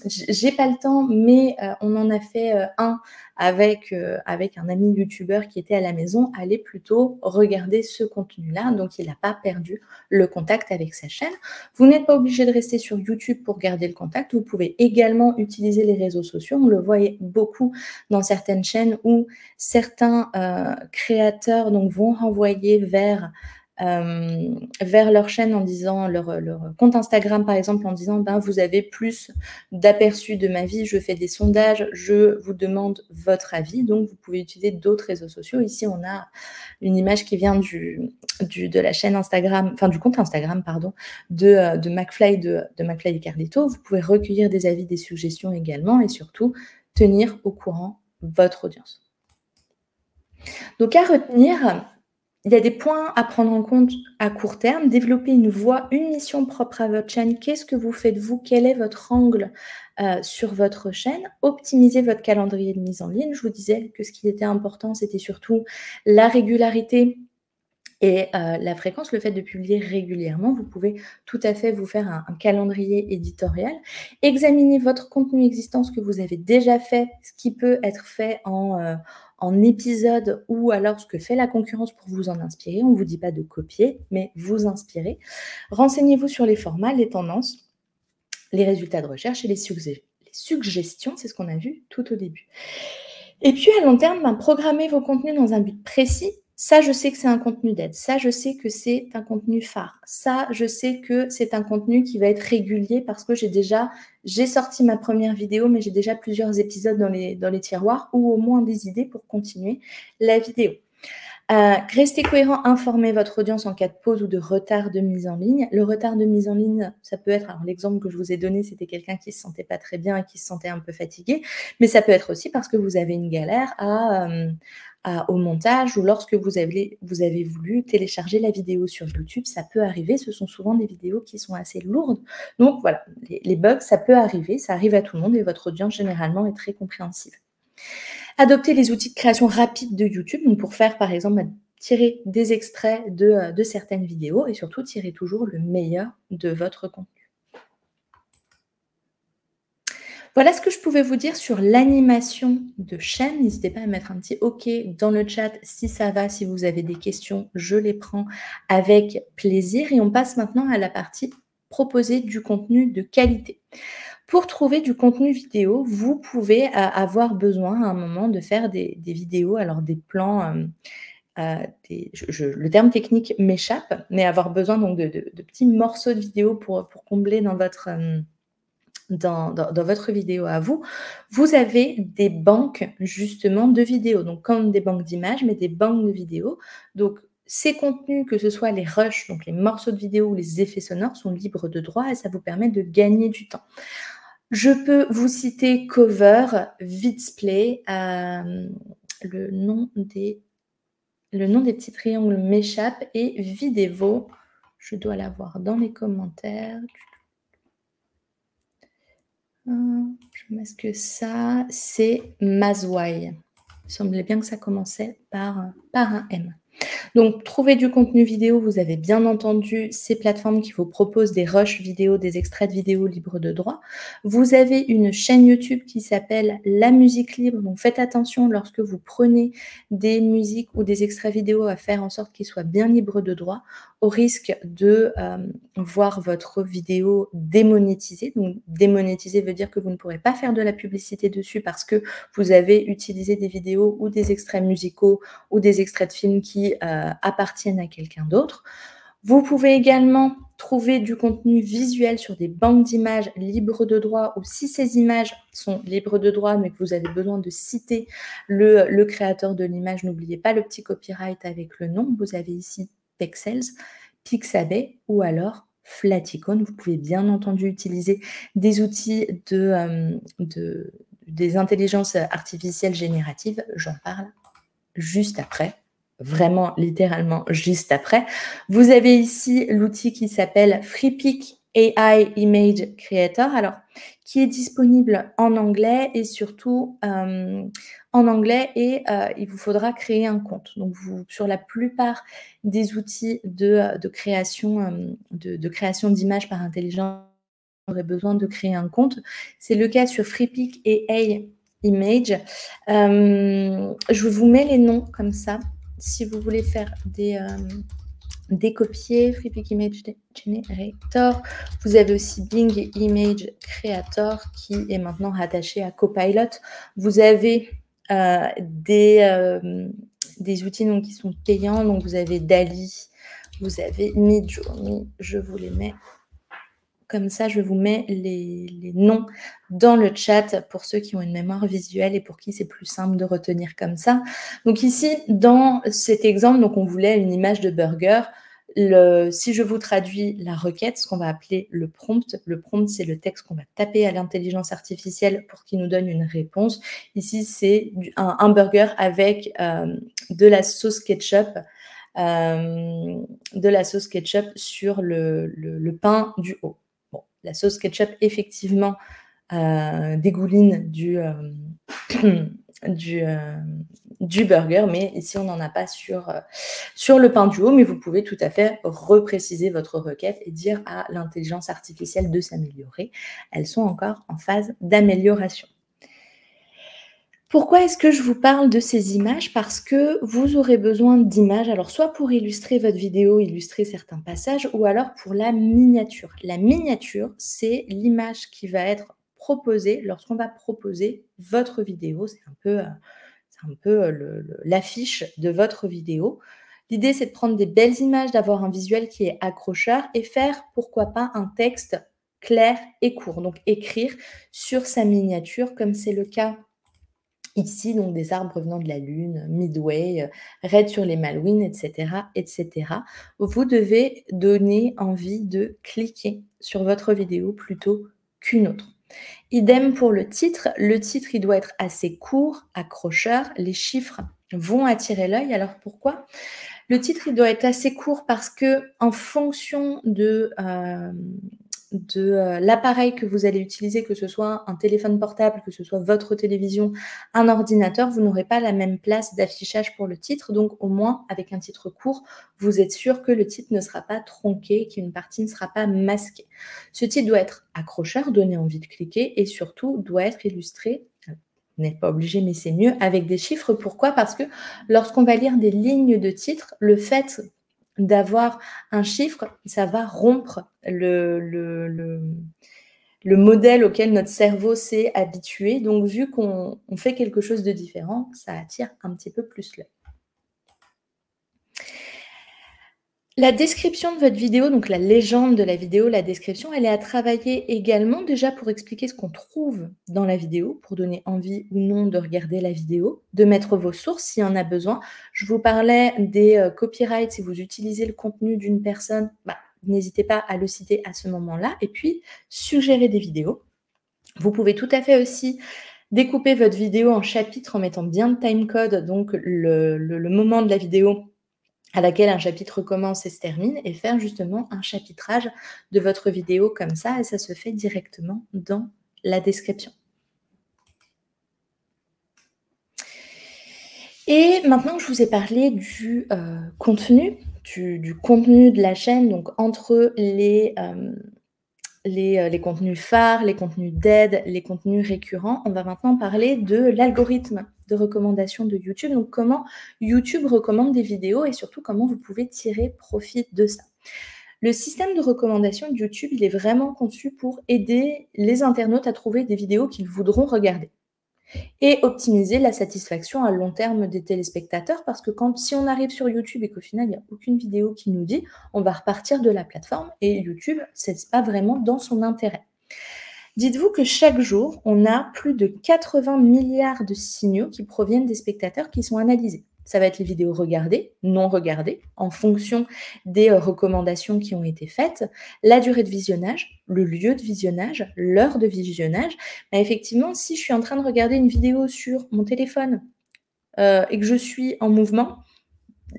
j'ai pas le temps, mais on en a fait un avec un ami youtubeur qui était à la maison. Allez plutôt regarder ce contenu-là. Donc, il n'a pas perdu le contact avec sa chaîne. Vous n'êtes pas obligé de rester sur YouTube pour garder le contact. Vous pouvez également utiliser les réseaux sociaux. On le voit beaucoup dans certaines chaînes où certains créateurs donc, vont renvoyer vers leur chaîne en disant, leur compte Instagram par exemple, en disant vous avez plus d'aperçus de ma vie, je fais des sondages, je vous demande votre avis. Donc vous pouvez utiliser d'autres réseaux sociaux. Ici on a une image qui vient de la chaîne Instagram, enfin du compte Instagram pardon, de McFly de McFly et Carlito. Vous pouvez recueillir des avis, des suggestions également et surtout tenir au courant votre audience. Donc à retenir, il y a des points à prendre en compte à court terme. Développer une voix, une mission propre à votre chaîne. Qu'est-ce que vous faites vous? Quel est votre angle sur votre chaîne? Optimiser votre calendrier de mise en ligne. Je vous disais que ce qui était important, c'était surtout la régularité et la fréquence, le fait de publier régulièrement. Vous pouvez tout à fait vous faire un calendrier éditorial. Examinez votre contenu existant, ce que vous avez déjà fait, ce qui peut être fait en épisode ou alors ce que fait la concurrence pour vous en inspirer. On ne vous dit pas de copier, mais vous inspirer. Renseignez-vous sur les formats, les tendances, les résultats de recherche et les suggestions. C'est ce qu'on a vu tout au début. Et puis, à long terme, programmez vos contenus dans un but précis Ça, je sais que c'est un contenu d'aide. Ça, je sais que c'est un contenu phare. Ça, je sais que c'est un contenu qui va être régulier parce que j'ai sorti ma première vidéo, mais j'ai déjà plusieurs épisodes dans les tiroirs ou au moins des idées pour continuer la vidéo. Restez cohérent, informez votre audience en cas de pause ou de retard de mise en ligne. Le retard de mise en ligne, ça peut être, alors l'exemple que je vous ai donné, c'était quelqu'un qui ne se sentait pas très bien et qui se sentait un peu fatigué, mais ça peut être aussi parce que vous avez une galère au montage ou lorsque vous avez voulu télécharger la vidéo sur YouTube, ça peut arriver. Ce sont souvent des vidéos qui sont assez lourdes. Donc voilà, les bugs, ça peut arriver, ça arrive à tout le monde et votre audience généralement est très compréhensive. Adopter les outils de création rapide de YouTube, donc pour faire par exemple tirer des extraits de certaines vidéos et surtout tirer toujours le meilleur de votre contenu. Voilà ce que je pouvais vous dire sur l'animation de chaîne. N'hésitez pas à mettre un petit OK dans le chat si ça va, si vous avez des questions, je les prends avec plaisir. Et on passe maintenant à la partie proposer du contenu de qualité. Pour trouver du contenu vidéo, vous pouvez avoir besoin à un moment de faire des vidéos, alors des plans, le terme technique m'échappe, mais avoir besoin donc de petits morceaux de vidéo pour combler dans votre vidéo à vous, vous avez des banques justement de vidéos, donc comme des banques d'images, mais des banques de vidéos. Donc ces contenus, que ce soit les rushs, donc les morceaux de vidéo ou les effets sonores, sont libres de droit et ça vous permet de gagner du temps. Je peux vous citer Cover, Vidsplay, le nom des petits triangles m'échappe et Videvo, je dois l'avoir dans les commentaires. Je masque ça, c'est Mazwai. Il semblait bien que ça commençait par un M. Donc, trouver du contenu vidéo, vous avez bien entendu ces plateformes qui vous proposent des rushs vidéo, des extraits de vidéos libres de droit. Vous avez une chaîne YouTube qui s'appelle La Musique Libre. Donc, faites attention lorsque vous prenez des musiques ou des extraits vidéo à faire en sorte qu'ils soient bien libres de droit, au risque de voir votre vidéo démonétisée. Donc, démonétisée veut dire que vous ne pourrez pas faire de la publicité dessus parce que vous avez utilisé des vidéos ou des extraits musicaux ou des extraits de films qui appartiennent à quelqu'un d'autre. Vous pouvez également trouver du contenu visuel sur des banques d'images libres de droit ou si ces images sont libres de droit mais que vous avez besoin de citer le créateur de l'image, n'oubliez pas le petit copyright avec le nom. Vous avez ici Pexels, Pixabay ou alors Flaticon. Vous pouvez bien entendu utiliser des outils des intelligences artificielles génératives. J'en parle juste après. Vraiment, littéralement, juste après. Vous avez ici l'outil qui s'appelle FreePic AI Image Creator, alors qui est disponible en anglais et surtout en anglais et il vous faudra créer un compte. Donc, sur la plupart des outils de création d'images par intelligence, vous aurez besoin de créer un compte. C'est le cas sur FreePic AI Image. Je vous mets les noms comme ça. Si vous voulez faire des copiers, FreePic Image Generator. Vous avez aussi Bing Image Creator qui est maintenant rattaché à Copilot. Vous avez des outils donc, qui sont payants. Donc, vous avez DALL-E, vous avez Midjourney. Je vous les mets comme ça. Je vous mets les noms dans le chat pour ceux qui ont une mémoire visuelle et pour qui c'est plus simple de retenir comme ça. Donc ici, dans cet exemple, donc on voulait une image de burger. Si je vous traduis la requête, ce qu'on va appeler le prompt, c'est le texte qu'on va taper à l'intelligence artificielle pour qu'il nous donne une réponse. Ici, c'est un burger avec de la sauce ketchup sur le pain du haut. Bon, la sauce ketchup, effectivement, dégouline du burger, mais ici, on n'en a pas sur le pain du haut, mais vous pouvez tout à fait repréciser votre requête et dire à l'intelligence artificielle de s'améliorer. Elles sont encore en phase d'amélioration. Pourquoi est-ce que je vous parle de ces images? Parce que vous aurez besoin d'images, alors soit pour illustrer votre vidéo, illustrer certains passages, ou alors pour la miniature. La miniature, c'est l'image qui va être proposée lorsqu'on va proposer votre vidéo. C'est un un peu l'affiche de votre vidéo. L'idée, c'est de prendre des belles images, d'avoir un visuel qui est accrocheur et faire, pourquoi pas, un texte clair et court. Donc, écrire sur sa miniature, comme c'est le cas ici, donc des arbres venant de la Lune, Midway, Raid sur les Malouines, etc., etc. Vous devez donner envie de cliquer sur votre vidéo plutôt qu'une autre. Idem pour le titre. Le titre, il doit être assez court, accrocheur. Les chiffres vont attirer l'œil. Alors pourquoi? Le titre, il doit être assez court parce que en fonction de l'appareil que vous allez utiliser, que ce soit un téléphone portable, que ce soit votre télévision, un ordinateur, vous n'aurez pas la même place d'affichage pour le titre. Donc, au moins, avec un titre court, vous êtes sûr que le titre ne sera pas tronqué, qu'une partie ne sera pas masquée. Ce titre doit être accrocheur, donner envie de cliquer et surtout doit être illustré. Vous n'êtes pas obligé, mais c'est mieux, avec des chiffres. Pourquoi? Parce que lorsqu'on va lire des lignes de titre, le fait d'avoir un chiffre, ça va rompre le modèle auquel notre cerveau s'est habitué. Donc, vu qu'on fait quelque chose de différent, ça attire un petit peu plus l'œil. La description de votre vidéo, donc la légende de la vidéo, la description, elle est à travailler également déjà pour expliquer ce qu'on trouve dans la vidéo, pour donner envie ou non de regarder la vidéo, de mettre vos sources s'il y en a besoin. Je vous parlais des copyrights, si vous utilisez le contenu d'une personne, n'hésitez pas à le citer à ce moment-là. Et puis, suggérer des vidéos. Vous pouvez tout à fait aussi découper votre vidéo en chapitres en mettant bien le timecode, donc le moment de la vidéo à laquelle un chapitre commence et se termine, et faire justement un chapitrage de votre vidéo comme ça, et ça se fait directement dans la description. Et maintenant que je vous ai parlé du contenu, du contenu de la chaîne, donc entre les contenus phares, les contenus d'aide, les contenus récurrents, on va maintenant parler de l'algorithme de recommandation de YouTube. Donc, comment YouTube recommande des vidéos et surtout comment vous pouvez tirer profit de ça. Le système de recommandation de YouTube, il est vraiment conçu pour aider les internautes à trouver des vidéos qu'ils voudront regarder et optimiser la satisfaction à long terme des téléspectateurs, parce que si on arrive sur YouTube et qu'au final, il n'y a aucune vidéo qui nous dit, on va repartir de la plateforme et YouTube, ce n'est pas vraiment dans son intérêt. Dites-vous que chaque jour, on a plus de 80 milliards de signaux qui proviennent des spectateurs qui sont analysés. Ça va être les vidéos regardées, non regardées, en fonction des recommandations qui ont été faites, la durée de visionnage, le lieu de visionnage, l'heure de visionnage. Mais effectivement, si je suis en train de regarder une vidéo sur mon téléphone et que je suis en mouvement,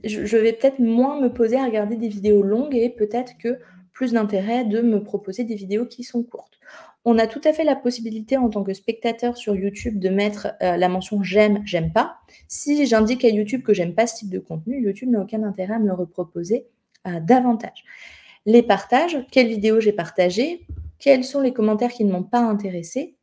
je vais peut-être moins me poser à regarder des vidéos longues et peut-être que plus d'intérêt de me proposer des vidéos qui sont courtes. On a tout à fait la possibilité en tant que spectateur sur YouTube de mettre la mention j'aime, j'aime pas. Si j'indique à YouTube que j'aime pas ce type de contenu, YouTube n'a aucun intérêt à me le reproposer davantage. Les partages, quelles vidéos j'ai partagées, quels sont les commentaires qui ne m'ont pas intéressé,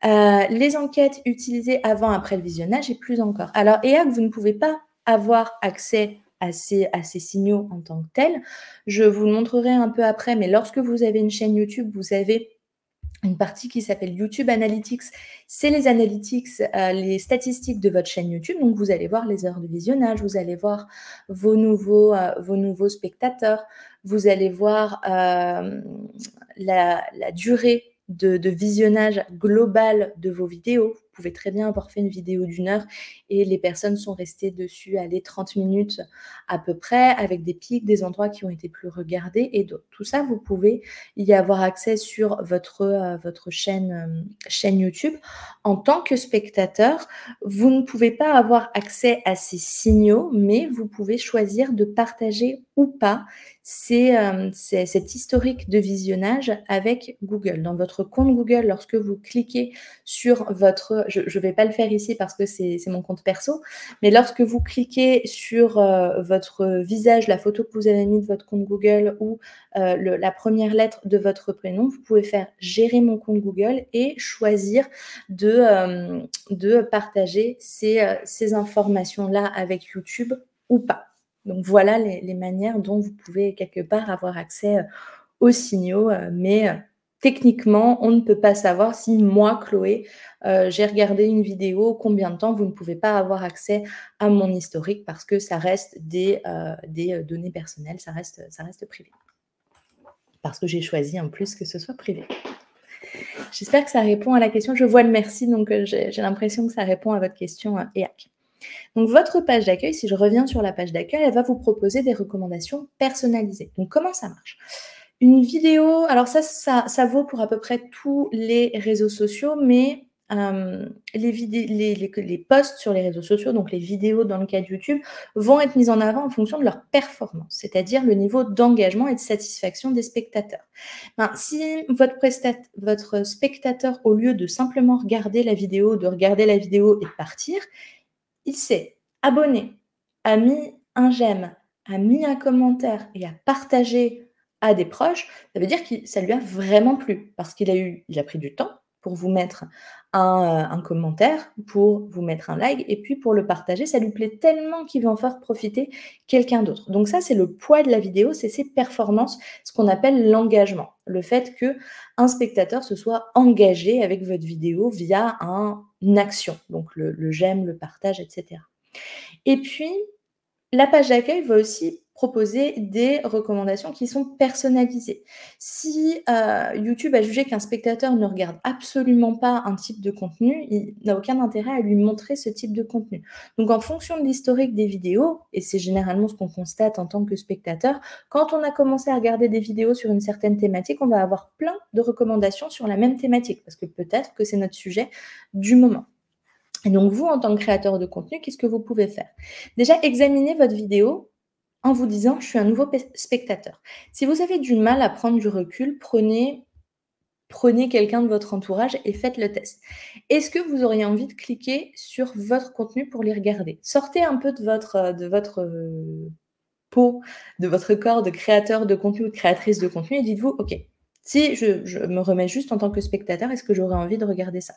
les enquêtes utilisées avant, après le visionnage et plus encore. Alors, que vous ne pouvez pas avoir accès à ces signaux en tant que tels. Je vous le montrerai un peu après, mais lorsque vous avez une chaîne YouTube, vous avez une partie qui s'appelle YouTube Analytics. C'est les analytics, les statistiques de votre chaîne YouTube. Donc, vous allez voir les heures de visionnage, vous allez voir vos nouveaux spectateurs, vous allez voir la durée de visionnage global de vos vidéos. Vous pouvez très bien avoir fait une vidéo d'1 heure et les personnes sont restées dessus, 30 minutes à peu près, avec des pics, des endroits qui ont été plus regardés et d'autres. Tout ça, vous pouvez y avoir accès sur votre chaîne YouTube. En tant que spectateur, vous ne pouvez pas avoir accès à ces signaux, mais vous pouvez choisir de partager ou pas cet historique de visionnage avec Google. Dans votre compte Google, lorsque vous cliquez sur votre... Je ne vais pas le faire ici parce que c'est mon compte perso, mais lorsque vous cliquez sur votre visage, la photo que vous avez mis de votre compte Google ou la première lettre de votre prénom, vous pouvez faire « Gérer mon compte Google » et choisir de partager ces informations-là avec YouTube ou pas. Donc, voilà les manières dont vous pouvez quelque part avoir accès aux signaux, mais techniquement, on ne peut pas savoir si moi, Chloé, j'ai regardé une vidéo, combien de temps, vous ne pouvez pas avoir accès à mon historique parce que ça reste des données personnelles, ça reste privé. Parce que j'ai choisi en plus que ce soit privé. J'espère que ça répond à la question. Je vois le merci, donc j'ai l'impression que ça répond à votre question, EAC. Donc votre page d'accueil, si je reviens sur la page d'accueil, elle va vous proposer des recommandations personnalisées. Donc comment ça marche? Une vidéo, alors ça vaut pour à peu près tous les réseaux sociaux, mais les posts sur les réseaux sociaux, donc les vidéos dans le cas de YouTube, vont être mises en avant en fonction de leur performance, c'est-à-dire le niveau d'engagement et de satisfaction des spectateurs. Ben, si votre spectateur, au lieu de simplement regarder la vidéo, de regarder la vidéo et de partir, il s'est abonné, a mis un j'aime, a mis un commentaire et a partagé à des proches, ça veut dire que ça lui a vraiment plu parce qu'il a pris du temps pour vous mettre un commentaire, pour vous mettre un like et puis pour le partager. Ça lui plaît tellement qu'il va en faire profiter quelqu'un d'autre. Donc ça, c'est le poids de la vidéo, c'est ses performances, ce qu'on appelle l'engagement. Le fait qu'un spectateur se soit engagé avec votre vidéo via une action, donc le j'aime, le partage, etc. Et puis, la page d'accueil va aussi proposer des recommandations qui sont personnalisées. Si YouTube a jugé qu'un spectateur ne regarde absolument pas un type de contenu, il n'a aucun intérêt à lui montrer ce type de contenu. Donc en fonction de l'historique des vidéos, et c'est généralement ce qu'on constate en tant que spectateur, quand on a commencé à regarder des vidéos sur une certaine thématique, on va avoir plein de recommandations sur la même thématique, parce que peut-être que c'est notre sujet du moment. Et donc, vous, en tant que créateur de contenu, qu'est-ce que vous pouvez faire? Déjà, examinez votre vidéo en vous disant « je suis un nouveau spectateur ». Si vous avez du mal à prendre du recul, prenez quelqu'un de votre entourage et faites le test. Est-ce que vous auriez envie de cliquer sur votre contenu pour les regarder? Sortez un peu de votre peau, de votre corps de créateur de contenu ou de créatrice de contenu et dites-vous « ok, si je me remets juste en tant que spectateur, est-ce que j'aurais envie de regarder ça ?»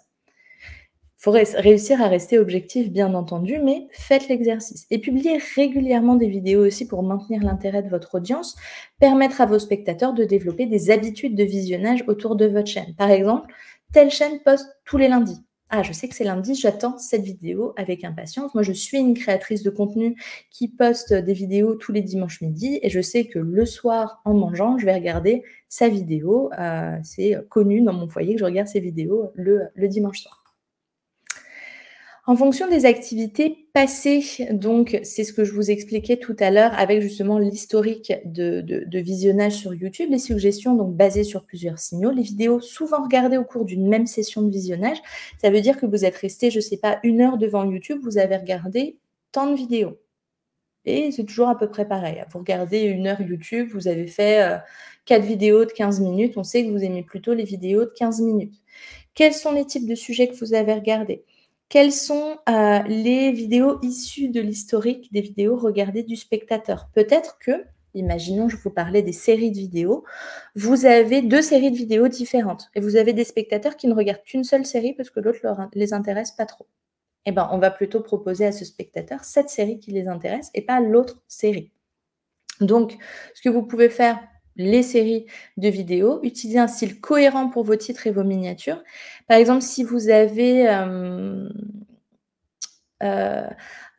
Il faut réussir à rester objectif, bien entendu, mais faites l'exercice. Et publiez régulièrement des vidéos aussi pour maintenir l'intérêt de votre audience, permettre à vos spectateurs de développer des habitudes de visionnage autour de votre chaîne. Par exemple, telle chaîne poste tous les lundis. Ah, je sais que c'est lundi, j'attends cette vidéo avec impatience. Moi, je suis une créatrice de contenu qui poste des vidéos tous les dimanches midi et je sais que le soir, en mangeant, je vais regarder sa vidéo. C'est connu dans mon foyer que je regarde ces vidéos le dimanche soir. En fonction des activités passées, donc c'est ce que je vous expliquais tout à l'heure avec justement l'historique de visionnage sur YouTube, les suggestions donc basées sur plusieurs signaux, les vidéos souvent regardées au cours d'une même session de visionnage, ça veut dire que vous êtes resté, je ne sais pas, 1 heure devant YouTube, vous avez regardé tant de vidéos. Et c'est toujours à peu près pareil. Vous regardez 1 heure YouTube, vous avez fait 4 vidéos de 15 minutes, on sait que vous aimez plutôt les vidéos de 15 minutes. Quels sont les types de sujets que vous avez regardés? Quelles sont les vidéos issues de l'historique des vidéos regardées du spectateur? Peut-être que, imaginons, je vous parlais des séries de vidéos, vous avez 2 séries de vidéos différentes et vous avez des spectateurs qui ne regardent qu'une seule série parce que l'autre les intéresse pas trop. Eh ben, on va plutôt proposer à ce spectateur cette série qui les intéresse et pas l'autre série. Donc, ce que vous pouvez faire, les séries de vidéos, utiliser un style cohérent pour vos titres et vos miniatures. Par exemple, si vous avez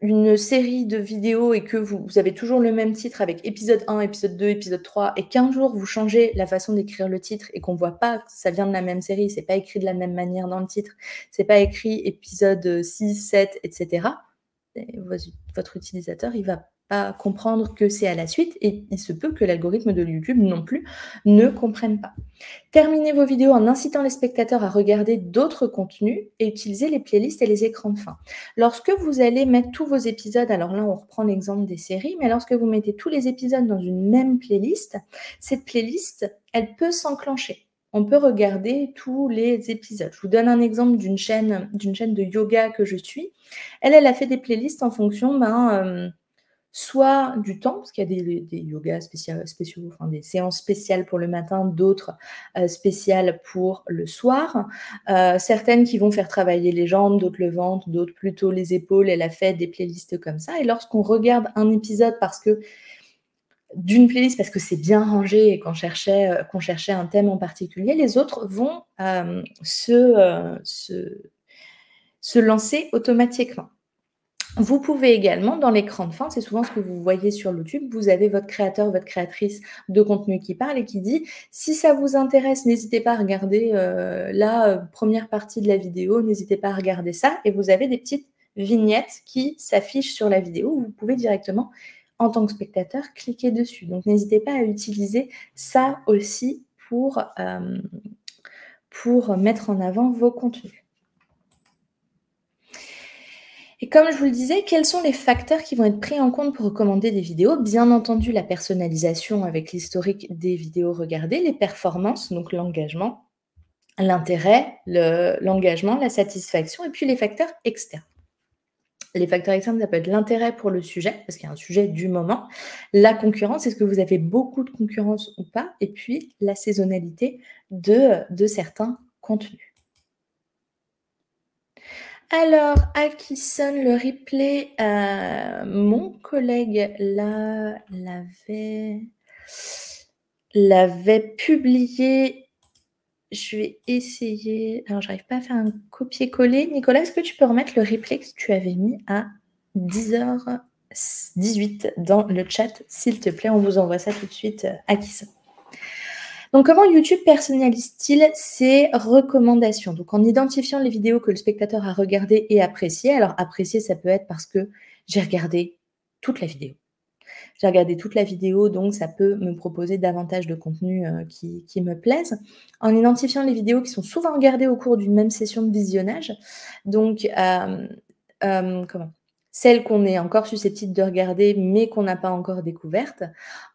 une série de vidéos et que vous avez toujours le même titre avec épisode 1, épisode 2, épisode 3 et qu'un jour vous changez la façon d'écrire le titre et qu'on ne voit pas que ça vient de la même série, c'est pas écrit de la même manière dans le titre, c'est pas écrit épisode 6, 7, etc. Et votre utilisateur, il va pas comprendre que c'est à la suite et il se peut que l'algorithme de YouTube non plus ne comprenne pas. Terminez vos vidéos en incitant les spectateurs à regarder d'autres contenus et utilisez les playlists et les écrans de fin. Lorsque vous allez mettre tous vos épisodes, alors là on reprend l'exemple des séries, mais lorsque vous mettez tous les épisodes dans une même playlist, cette playlist, elle peut s'enclencher. On peut regarder tous les épisodes. Je vous donne un exemple d'une chaîne de yoga que je suis. Elle a fait des playlists en fonction soit du temps, parce qu'il y a des yogas spéciaux, enfin des séances spéciales pour le matin, d'autres spéciales pour le soir. Certaines qui vont faire travailler les jambes, d'autres le ventre, d'autres plutôt les épaules. Elle a fait des playlists comme ça. Et lorsqu'on regarde un épisode parce que d'une playlist parce que c'est bien rangé et qu'on cherchait un thème en particulier, les autres vont se lancer automatiquement. Vous pouvez également, dans l'écran de fin, c'est souvent ce que vous voyez sur YouTube, vous avez votre créateur, votre créatrice de contenu qui parle et qui dit « Si ça vous intéresse, n'hésitez pas à regarder la première partie de la vidéo, n'hésitez pas à regarder ça. » Et vous avez des petites vignettes qui s'affichent sur la vidéo. Vous pouvez directement, en tant que spectateur, cliquer dessus. Donc, n'hésitez pas à utiliser ça aussi pour mettre en avant vos contenus. Et comme je vous le disais, quels sont les facteurs qui vont être pris en compte pour recommander des vidéos? Bien entendu, la personnalisation avec l'historique des vidéos regardées, les performances, donc l'engagement, l'intérêt, l'engagement, la satisfaction, et puis les facteurs externes. Les facteurs externes, ça peut être l'intérêt pour le sujet, parce qu'il y a un sujet du moment, la concurrence, est-ce que vous avez beaucoup de concurrence ou pas, et puis la saisonnalité de certains contenus. Alors, à qui sonne le replay? Mon collègue l'avait publié. Je vais essayer. Alors, j'arrive pas à faire un copier-coller. Nicolas, est-ce que tu peux remettre le replay que tu avais mis à 10h18 dans le chat, s'il te plaît? On vous envoie ça tout de suite à qui sonne. Donc, comment YouTube personnalise-t-il ses recommandations? Donc, en identifiant les vidéos que le spectateur a regardées et appréciées. Alors, apprécier, ça peut être parce que j'ai regardé toute la vidéo. J'ai regardé toute la vidéo, donc ça peut me proposer davantage de contenus qui me plaisent. En identifiant les vidéos qui sont souvent regardées au cours d'une même session de visionnage. Donc, celles qu'on est encore susceptible de regarder, mais qu'on n'a pas encore découvertes,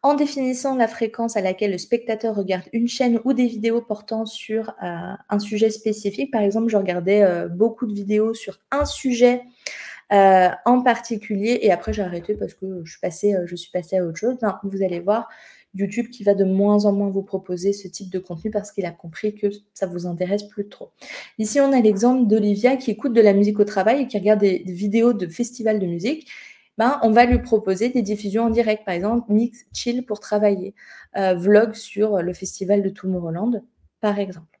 en définissant la fréquence à laquelle le spectateur regarde une chaîne ou des vidéos portant sur un sujet spécifique. Par exemple, je regardais beaucoup de vidéos sur un sujet en particulier, et après j'ai arrêté parce que je suis passée à autre chose. Ben, vous allez voir YouTube qui va de moins en moins vous proposer ce type de contenu parce qu'il a compris que ça vous intéresse plus trop. Ici, on a l'exemple d'Olivia qui écoute de la musique au travail et qui regarde des vidéos de festivals de musique. Ben, on va lui proposer des diffusions en direct, par exemple mix chill pour travailler, vlog sur le festival de Tomorrowland, par exemple.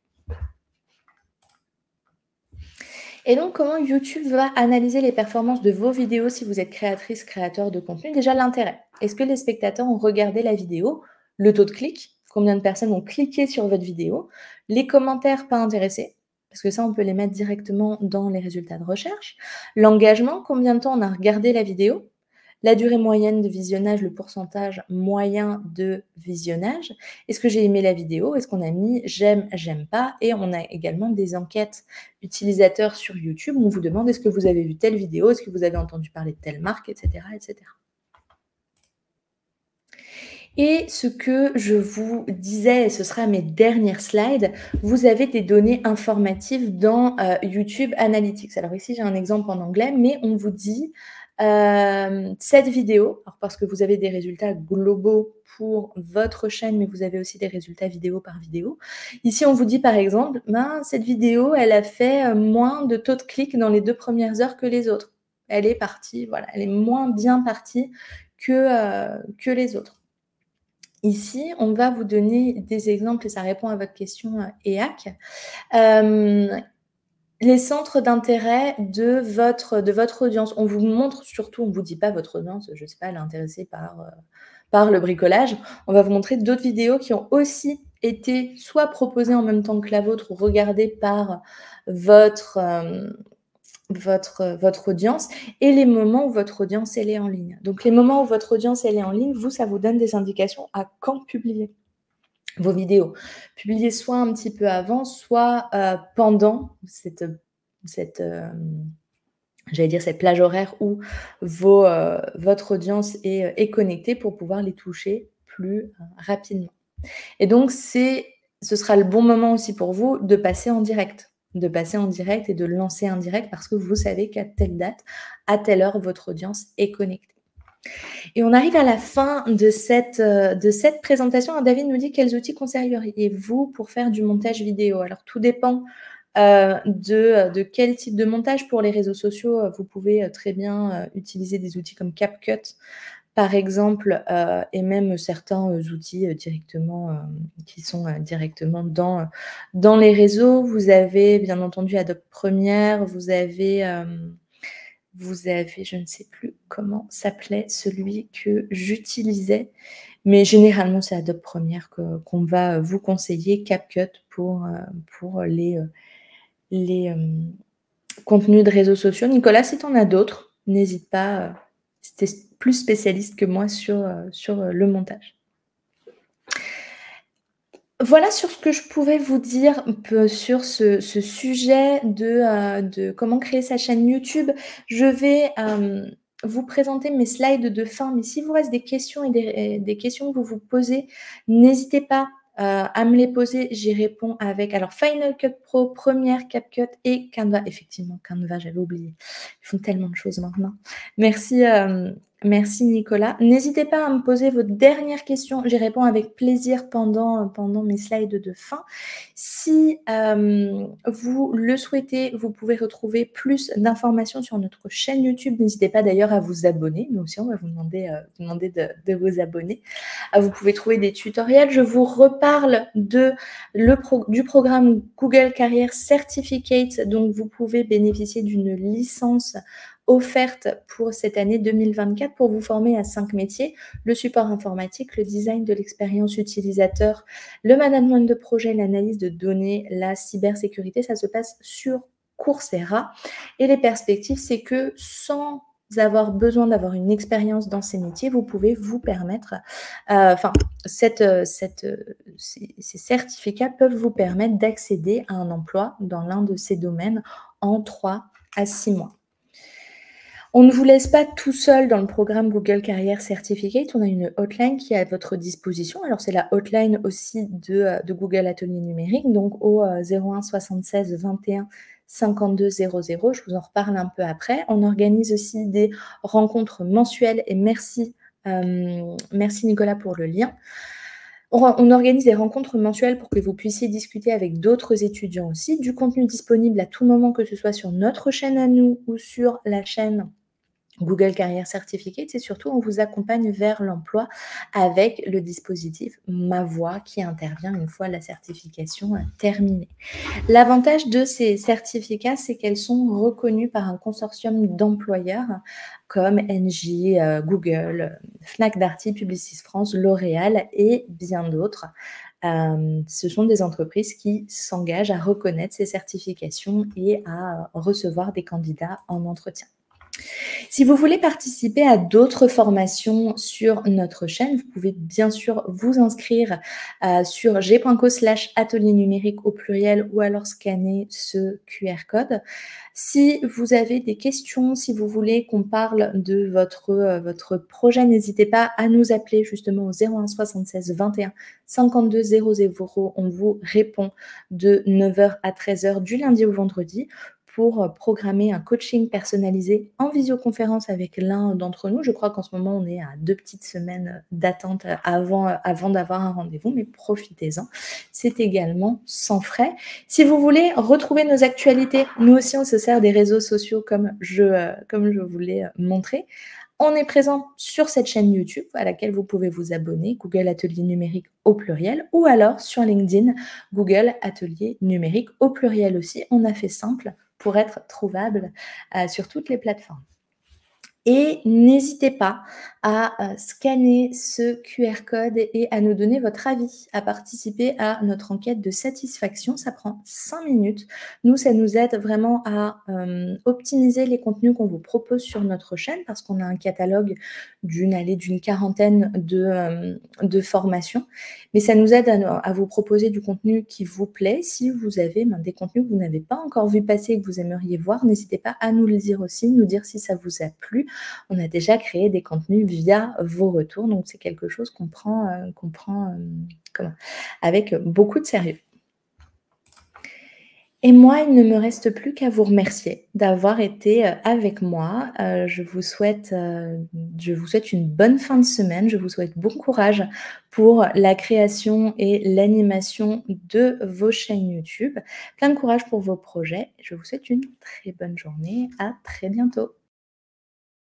Et donc, comment YouTube va analyser les performances de vos vidéos si vous êtes créatrice, créateur de contenu? Déjà, l'intérêt. Est-ce que les spectateurs ont regardé la vidéo? Le taux de clic? Combien de personnes ont cliqué sur votre vidéo? Les commentaires pas intéressés? Parce que ça, on peut les mettre directement dans les résultats de recherche. L'engagement? Combien de temps on a regardé la vidéo? La durée moyenne de visionnage, le pourcentage moyen de visionnage. Est-ce que j'ai aimé la vidéo? Est-ce qu'on a mis j'aime, j'aime pas? Et on a également des enquêtes utilisateurs sur YouTube où on vous demande est-ce que vous avez vu telle vidéo? Est-ce que vous avez entendu parler de telle marque? Etc. etc. Et ce que je vous disais, et ce sera mes dernières slides, vous avez des données informatives dans YouTube Analytics. Alors ici, j'ai un exemple en anglais, mais on vous dit cette vidéo, alors parce que vous avez des résultats globaux pour votre chaîne, mais vous avez aussi des résultats vidéo par vidéo. Ici, on vous dit par exemple, cette vidéo, elle a fait moins de taux de clic dans les 2 premières heures que les autres. Elle est partie, voilà, elle est moins bien partie que les autres. Ici, on va vous donner des exemples et ça répond à votre question EAC. Les centres d'intérêt de votre audience. On vous montre surtout, on ne vous dit pas votre audience, je ne sais pas, elle est intéressée par le bricolage. On va vous montrer d'autres vidéos qui ont aussi été soit proposées en même temps que la vôtre ou regardées par votre audience et les moments où votre audience elle est en ligne. Donc, les moments où votre audience elle est en ligne, vous, ça vous donne des indications à quand publier vos vidéos. Publiez soit un petit peu avant, soit pendant cette plage horaire où votre audience est connectée pour pouvoir les toucher plus rapidement. Et donc, ce sera le bon moment aussi pour vous de passer en direct. De passer en direct et de lancer un direct parce que vous savez qu'à telle date, à telle heure, votre audience est connectée. Et on arrive à la fin de cette présentation. Alors, David nous dit quels outils conseilleriez-vous pour faire du montage vidéo? Alors, tout dépend de quel type de montage. Pour les réseaux sociaux, vous pouvez très bien utiliser des outils comme CapCut, par exemple, et même certains, outils, directement, qui sont, directement dans les réseaux. Vous avez bien entendu Adobe Premiere, vous avez je ne sais plus comment s'appelait celui que j'utilisais, mais généralement c'est Adobe Premiere qu'on va, vous conseiller, CapCut pour les, contenus de réseaux sociaux. Nicolas, si tu en as d'autres, n'hésite pas, si tu es plus spécialiste que moi sur le montage. Voilà sur ce que je pouvais vous dire sur ce sujet de comment créer sa chaîne YouTube. Je vais, vous présenter mes slides de fin, mais s'il vous reste des questions et des questions que vous vous posez, n'hésitez pas, à me les poser. J'y réponds avec alors Final Cut Pro, Premiere, CapCut et Canva. Effectivement, Canva, j'avais oublié. Ils font tellement de choses maintenant. Merci, merci Nicolas. N'hésitez pas à me poser vos dernières questions. J'y réponds avec plaisir pendant mes slides de fin. Si vous le souhaitez, vous pouvez retrouver plus d'informations sur notre chaîne YouTube. N'hésitez pas d'ailleurs à vous abonner. Nous aussi, on va vous demander de vous abonner. Vous pouvez trouver des tutoriels. Je vous reparle du programme Google Career Certificate. Donc, vous pouvez bénéficier d'une licence offerte pour cette année 2024 pour vous former à 5 métiers: le support informatique, le design de l'expérience utilisateur, le management de projet, l'analyse de données, la cybersécurité. Ça se passe sur Coursera. Et les perspectives, c'est que sans avoir besoin d'avoir une expérience dans ces métiers, vous pouvez vous permettre, ces certificats peuvent vous permettre d'accéder à un emploi dans l'un de ces domaines en 3 à 6 mois. On ne vous laisse pas tout seul dans le programme Google Career Certificate. On a une hotline qui est à votre disposition. Alors, c'est la hotline aussi de Google Atelier Numérique, donc au 01 76 21 52 00. Je vous en reparle un peu après. On organise aussi des rencontres mensuelles et merci Nicolas pour le lien. On organise des rencontres mensuelles pour que vous puissiez discuter avec d'autres étudiants aussi. Du contenu disponible à tout moment, que ce soit sur notre chaîne à nous ou sur la chaîne Google Career Certificate, et surtout, on vous accompagne vers l'emploi avec le dispositif Ma Voix qui intervient une fois la certification terminée. L'avantage de ces certificats, c'est qu'elles sont reconnues par un consortium d'employeurs comme Engie, Google, Fnac Darty, Publicis France, L'Oréal et bien d'autres. Ce sont des entreprises qui s'engagent à reconnaître ces certifications et à recevoir des candidats en entretien. Si vous voulez participer à d'autres formations sur notre chaîne, vous pouvez bien sûr vous inscrire sur g.co/atelier numérique au pluriel ou alors scanner ce QR code. Si vous avez des questions, si vous voulez qu'on parle de votre projet, n'hésitez pas à nous appeler justement au 01 76 21 52 00. On vous répond de 9h à 13h du lundi au vendredi pour programmer un coaching personnalisé en visioconférence avec l'un d'entre nous. Je crois qu'en ce moment, on est à 2 petites semaines d'attente avant d'avoir un rendez-vous, mais profitez-en. C'est également sans frais. Si vous voulez retrouver nos actualités, nous aussi, on se sert des réseaux sociaux comme je vous l'ai montré. On est présent sur cette chaîne YouTube à laquelle vous pouvez vous abonner, Google Atelier Numérique au pluriel, ou alors sur LinkedIn, Google Atelier Numérique au pluriel aussi. On a fait simple pour être trouvable sur toutes les plateformes. Et n'hésitez pas à scanner ce QR code et à nous donner votre avis, à participer à notre enquête de satisfaction. Ça prend 5 minutes. Nous, ça nous aide vraiment à optimiser les contenus qu'on vous propose sur notre chaîne parce qu'on a un catalogue d'une quarantaine de formations. Mais ça nous aide à vous proposer du contenu qui vous plaît. Si vous avez des contenus que vous n'avez pas encore vu passer et que vous aimeriez voir, n'hésitez pas à nous le dire aussi, nous dire si ça vous a plu. On a déjà créé des contenus via vos retours, donc c'est quelque chose qu'on prend avec beaucoup de sérieux. Et moi, il ne me reste plus qu'à vous remercier d'avoir été avec moi. Je vous souhaite une bonne fin de semaine. Je vous souhaite bon courage pour la création et l'animation de vos chaînes YouTube. Plein de courage pour vos projets. Je vous souhaite une très bonne journée. À très bientôt.